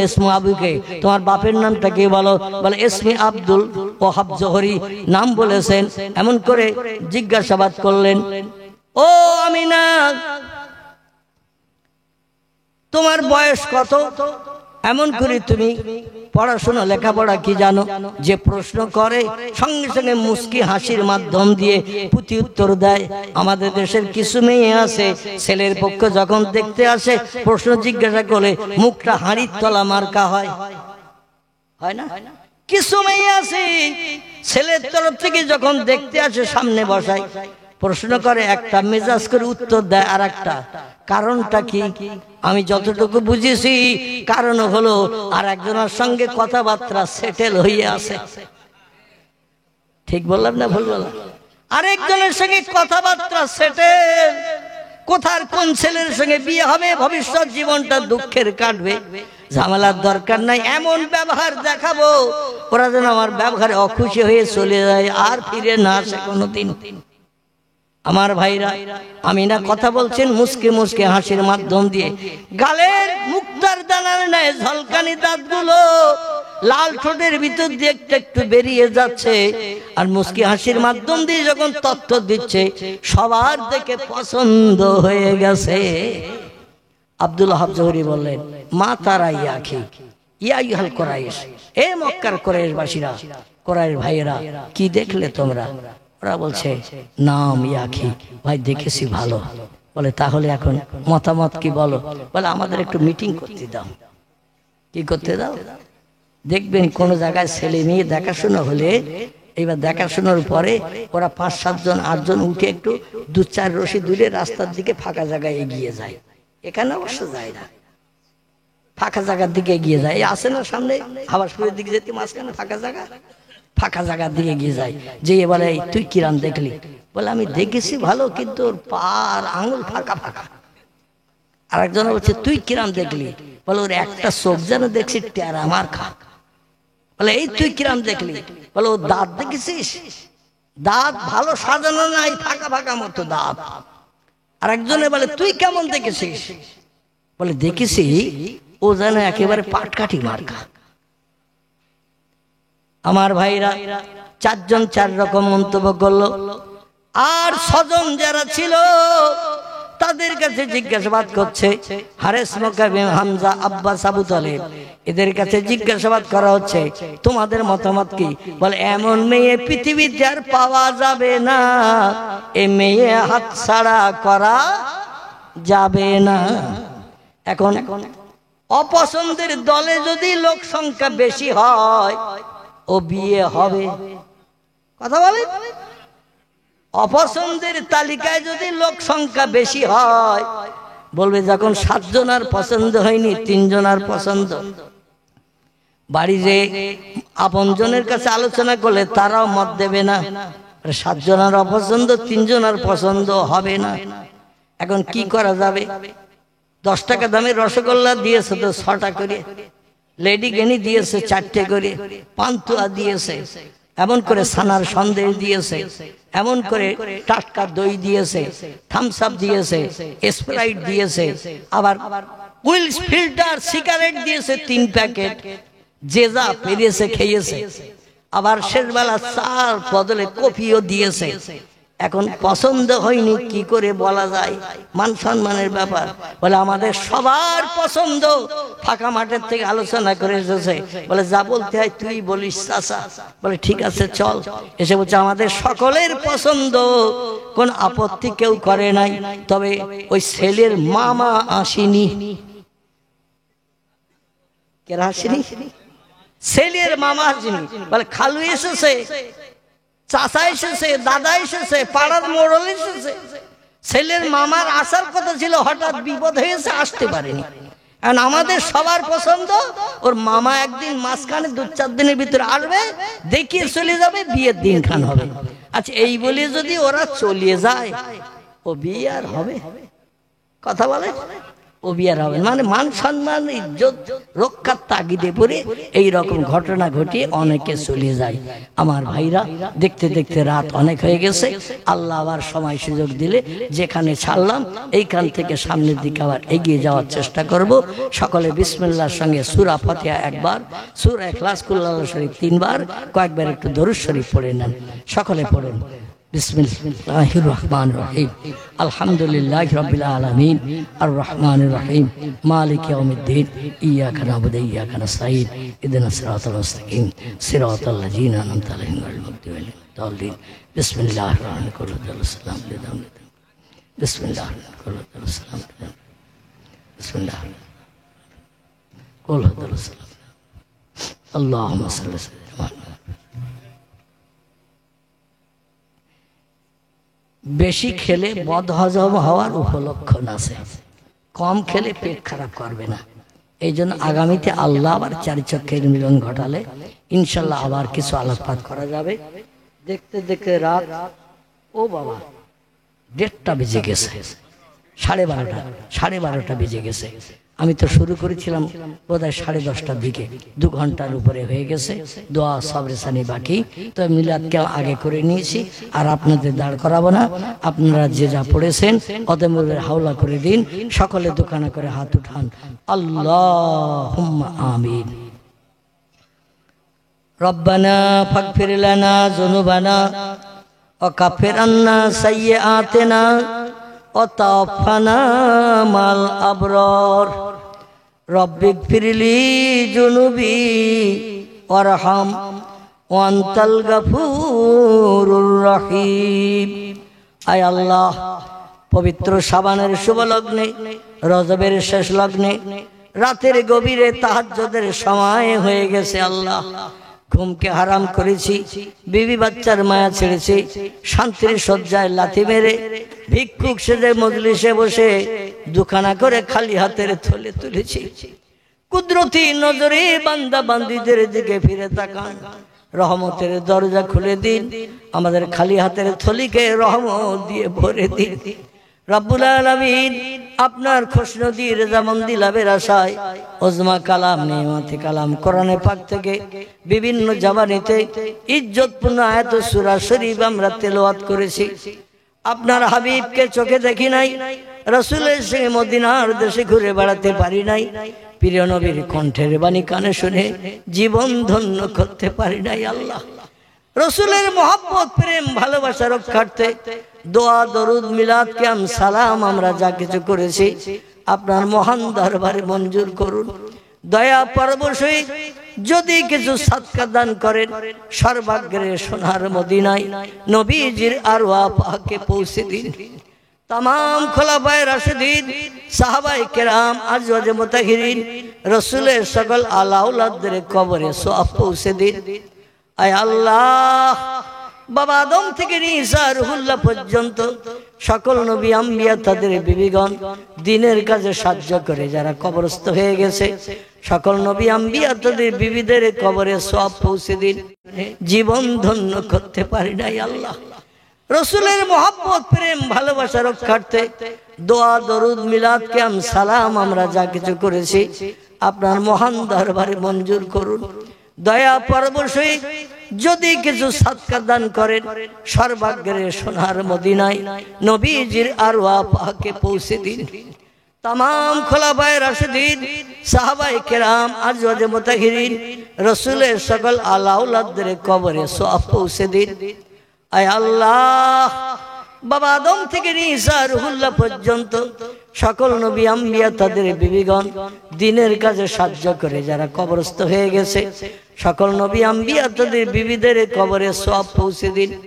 ইসমু আবুকে, তোমার বাপের নামটা কি? বলো। বলে ইসমি আব্দুল ওয়াহাব জোহরি, নাম বলেছেন। এমন করে জিজ্ঞাসাবাদ করলেন, ও আমিনা, তোমার বয়স কত? এমন করে তুমি পড়াশোনা লেখাপড়া কি জানো? যে প্রশ্ন করে সঙ্গে সঙ্গে মুস্কি হাসির মাধ্যম দিয়ে প্রতি উত্তর দেয়। আমাদের দেশের কিছু মেয়ে আছে, ছেলের পক্ষ যখন দেখতে আসে প্রশ্ন জিজ্ঞাসা করে মুখটা হাঁড়ির তলা মার্কা হয়, হয় না? কিছু মেয়ে আছে ছেলের তরফ থেকে যখন দেখতে আসে সামনে বসায়, প্রশ্ন করে একটা, মেজাজ করে উত্তর দেয় আর একটা। কারণটা কি? আমি যতটুকু বুঝেছি কারণ হলো আর একজনের সঙ্গে কথাবার্তা সেটেল হয়ে আছে। ঠিক বললাম না ভুল বললাম? আরেকজনের সঙ্গে কথাবার্তা সেটেল, কোথার কোন ছেলের সঙ্গে বিয়ে হবে, ভবিষ্যৎ জীবনটা দুঃখের কাটবে, ঝামেলার দরকার নাই, এমন ব্যবহার দেখাবো ওরা যেন আমার ব্যবহারে অখুশি হয়ে চলে যায়, আর ফিরে না আসে কোনোদিন। আমার ভাইরা, আমিনা কথা বলছেন মুসকে মুসকে হাসির মাধ্যম দিয়ে, গালের মুক্তার দানার ন্যায় ঝলকানি দাঁতগুলো লাল ঠোঁটের ভিতর দিয়ে একটু একটু বেরিয়ে যাচ্ছে, আর মুসকি হাসির মাধ্যম দিয়ে যখন তথ্য দিচ্ছে সবার দেখে পছন্দ হয়ে গেছে। আব্দুল ওয়াহাব জোহরি বললেন, মা তারা ইয়াখি ইয়া ইহাল কুরাইশ, এ মক্কার কুরাইশবাসীরা, কুরাইশ ভাইয়েরা, কি দেখলে তোমরা? ওরা বলছে, নাম ইয়াখি, ভাই দেখেছি ভালো। বলে তাহলে এখন মতামত কি বলো? বলে আমাদের একটু মিটিং করতে দাও। কি করতে দাও? দেখবেন কোন জায়গায় ছেলে মেয়ে দেখাশোনা হলে এইবার দেখাশোনার পরে ওরা 5-7 জন 8 জন উঠে একটু 2-4 রশি দূরে রাস্তার দিকে ফাঁকা জায়গায় এগিয়ে যায়। এখানে অবশ্য যায় না, ফাঁকা জায়গার দিকে এগিয়ে যায়। এই আসে না সামনে হাবাসপুরের দিকে যেতে মাঝখানে ফাঁকা জায়গার দিকে এগিয়ে যায়। যে বলে তুই কিরাম দেখলি? বলে আমি দেখেছি ভালো, কিন্তু ওর পার আঙুল ফাঁকা। আরেকজন বলছে তুই কিরাম দেখলি? বলে ওর একটা চোখ যেন দেখছি টেরা মার্কা। বলে এই তুই কিরাম দেখলি? বলে ও দাঁত দেখেছিস? দাঁত ভালো সাজানো নাই, ফাঁকা মতো দাঁত। আরেকজনে বলে তুই কেমন দেখেছিস? বলে দেখেছি ও যেন একেবারে পাটকাঠি মার্কা। আমার ভাইরা 4 জন 4 রকম মন্তব্য করলো। আর 6 জন যারা ছিল তাদের কাছে জিজ্ঞাসাবাদ করছে, হারেস, মুকাবিম, হামজা, আব্বাস, আবু তালেব, এদের কাছে জিজ্ঞাসাবাদ করা হচ্ছে তোমাদের মতামত কি? বলে এমন মেয়ে পৃথিবীতে আর পাওয়া যাবে না, এ মেয়ে হাতছাড়া করা যাবে না। এখন অপছন্দের দলে যদি লোক সংখ্যা বেশি হয় ও বিয়ে হবে। কথা বলে, অপছন্দের তালিকায় যদি লোক সংখ্যা বেশি হয় বলবে যখন 7 জন আর পছন্দ হয়নি 3 জন আর পছন্দ। বাড়ি যে আপনজনের কাছে আলোচনা করলে তারাও মত দেবে না, 7 জন আর অপছন্দ 3 জন আর পছন্দ হবে না। এখন কি করা যাবে? 10 টাকা দামের রসগোল্লা দিয়েছে তো 6টা করে, লেডি গেনি দিয়েছে 4টে করে, পান্তুয়া দিয়েছে, এমন করে সানার সন্দেশ দিয়েছে, এমন করে টাটকা দই দিয়েছে, থামস আপ দিয়েছে, স্প্রাইট দিয়েছে, আবার উইলস ফিল্টার সিগারেট দিয়েছে 3 প্যাকেট, যে যা পেরিয়েছে খেয়েছে। আবার শেষবেলা চার বদলে কফিও দিয়েছে। এখন পছন্দ হয়নি কি করে বলা যায়? মান সম্মানের ব্যাপার। বলে আমাদের সবার পছন্দ। ফাঁকা মাঠের থেকে আলোচনা করে এসেছে, বলে যা বলতে হয় তুই বলিস চাচা। বলে ঠিক আছে চল। এসে বলছে আমাদের সকলের পছন্দ, কোন আপত্তি কেউ করে নাই, তবে ওই ছেলের মামা আসেনি। কেরা আসেনি? ছেলের মামা আসেনি। বলে খালু এসেছে, চাচা এসেছে, দাদা এসেছে, পাড়ার মোড়ল এসেছে। ছেলের মামার আসার কথা ছিল, হঠাৎ বিপদ হয়েছে, আসতে পারেনি। কারণ আমাদের সবার পছন্দ ওর মামা একদিন মাঝখানে 2-4 দিনের ভিতরে আসবে, দেখিয়ে চলে যাবে, বিয়ের দিন খান হবে। আচ্ছা এই বলে যদি ওরা চলে যায় ও বিয়ে আর হবে? কথা বলে ও বিয়ে আর হবে? মানে মান সম্মান ইজ্জত রক্ষার তাগিদে পড়ে এই রকম ঘটনা ঘটিয়ে অনেকে চলে যায়। আমার ভাইরা দেখতে দেখতে রাত অনেক হয়ে গেছে। আল্লাহ আবার সময় সুযোগ দিলে যেখানে ছাড়লাম এইখান থেকে সামনের দিকে আবার এগিয়ে যাওয়ার চেষ্টা করব। সকলে বিসমিল্লাহর সঙ্গে সূরা ফাতিহা একবার, সূরা ইখলাস, কুল আল্লাহু শরীফ 3 বার, কয়েকবার একটু দরুদ শরীফ পড়ে নেন। সকলে পড়ুন। বিসমিল্লাহির রহমানির রহিম। আলহামদুলিল্লাহি রাব্বিল আলামিন আর রহমানির রহিম মালিকি ইয়াউমিদ্দিন ইয়্যাকা না'বুদু ওয়া ইয়্যাকা নাস্তাঈন ইহদিনাস সিরাতাল মুস্তাকিম সিরাতাল লাযিনা আন'আমতা আলাইহিম গায়রিল মাগদুবি আলাইহিম ওয়ালাদ দাল্লিন। বিসমিল্লাহির রহমানির রহিম। সালাম আলাইকুম। বিসমিল্লাহির রহমানির রহিম। বিসমিল্লাহির কুল হুয়াল্লাহু আহাদ। আল্লাহুম্মা সাল্লি আলা। বেশি খেলে বদহজম হওয়ার উপলক্ষণ আছে, কম খেলে পেট খারাপ করবে না। এই জন্য আগামীতে আল্লাহ আবার 4 চক্ষের মিলন ঘটালে ইনশাল্লাহ আবার কিছু আলোকপাত করা যাবে। দেখতে দেখতে রাত ও বাবা 1:30 বেজে গেছে, 12:30 বেজে গেছে। আমি তো শুরু করেছিলাম বোধহয় 10:30টার দিকে, 2 ঘন্টার উপরে হয়ে গেছে। দোয়া সবরেসানি বাকি, তো মিলাদকে আগে করে নিয়েছি আর আপনাদের দাঁড় করাবো না। আপনারা যে যা পড়েছেন অদমের হাওলা করে দিন। সকলে দোকানে করে হাত উঠান, আল্লাহুম্মা আমিন। রব্বানা ফাগফির লানা যুনুবানা ওয়া কাফির আন্না সাইয়্যাতিনা ও তাওফানা মাল আবরার। রব্বিগফিরলি যুনুবি ওয়ারহাম ওয়া আনতাল গফুরুর রহিম। আয় আল্লাহ, পবিত্র শাবানের শুভ লগ্নে, রজবের শেষ লগ্নে, রাতের গভীরে তাহাজ্জুদের সময় হয়ে গেছে। আল্লাহ ঘুমকে হারাম করেছি, বিবি বাচ্চার মায়া ছেড়েছি, শান্তির শয্যায় লাথি মেরে ভিক্ষুক সেজে মজলিসে বসে দুখানা করে খালি হাতের থলে তুলেছি। কুদরতি নজরে বান্দা বান্দীদের দিকে ফিরে তাকান, রহমতের দরজা খুলে দিন, আমাদের খালি হাতের থলিকে রহমত দিয়ে ভরে দিন। রব্বুল আলামিন আপনার খুশনদী রেজামন্দি লাভের আশায় ওজমা কালাম নেমাতি কালাম কোরআনে পাক থেকে বিভিন্ন জাবানিতে ইজ্জতপূর্ণ আয়াত সূরা শরীফ আমরা তেলাওয়াত করেছি। আপনার হাবিবকে চোখে দেখি নাই, রাসূলের সঙ্গে মদিনার দেশে ঘুরে বেড়াতে পারি নাই, প্রিয় নবীর কণ্ঠের বাণী কানে শুনে জীবন ধন্য করতে পারি নাই। আল্লাহ রসুলের মহব্বত প্রেম ভালোবাসা রক্ষার্থে দোয়া দরুদ মিলাদ কিয়াম সালাম আমরা যা কিছু করেছি আপনার মহান দরবারে মঞ্জুর করুন। দয়া পরবশই যদি কিছু সাদকা দান করেন, সর্বাগ্রে সোনার মদিনায় নবীজির আরওয়াহ পাকে পৌঁছে দিন। तमाम खुलाफाए राशिदीन साहबाए किराम अज़वाजे मुतहिरीन रसूलेर सकल आला औलादদের কবরে সওয়াব পৌঁছে দিন। আয় আল্লাহ, বাবা আদম থেকে নিয়ে ঈসা রুহুল্লাহ পর্যন্ত সকল নবী আম্বিয়া তাদের বিবিগণ দ্বীনের কাজে সাহায্য করে যারা কবরস্থ হয়ে গেছে, সকল নবী আম্বিয়া তাদের বিবিদের কবরে সওয়াব পৌঁছে দিন। জীবন ধন্য করতে পারি নাই আল্লাহ, রসুলের মহব্বত প্রেম ভালোবাসা রক্ষার্থে দোয়া দরুদ মিলাদ কিয়াম সালাম আমরা যা কিছু করেছি আপনার মহান দরবারে মঞ্জুর করুন। দয়া পরবশই যদি কিছু সাদকা দান করেন, সর্বাগ্রে সোনার মদিনায় নবীজির আরওয়াহ পাকে পৌঁছে দিন। तमाम खुलाफाए राशिदीन साहबाए किराम अज़वाजे मुतहिरीन रसूलेर सकल आला औलादদের কবরে সওয়াব পৌঁছে দিন। আয় আল্লাহ, বাবা আদম থেকে নিয়ে ঈসা রুহুল্লাহ পর্যন্ত সকল নবী আম্বিয়া তাদের বিবিগণ দ্বীনের কাজে সাহায্য করে যারা কবরস্থ হয়ে গেছে, সকল নবী আম্বিয়া তাদের বিবিদের কবরে সওয়াব পৌঁছে দিন।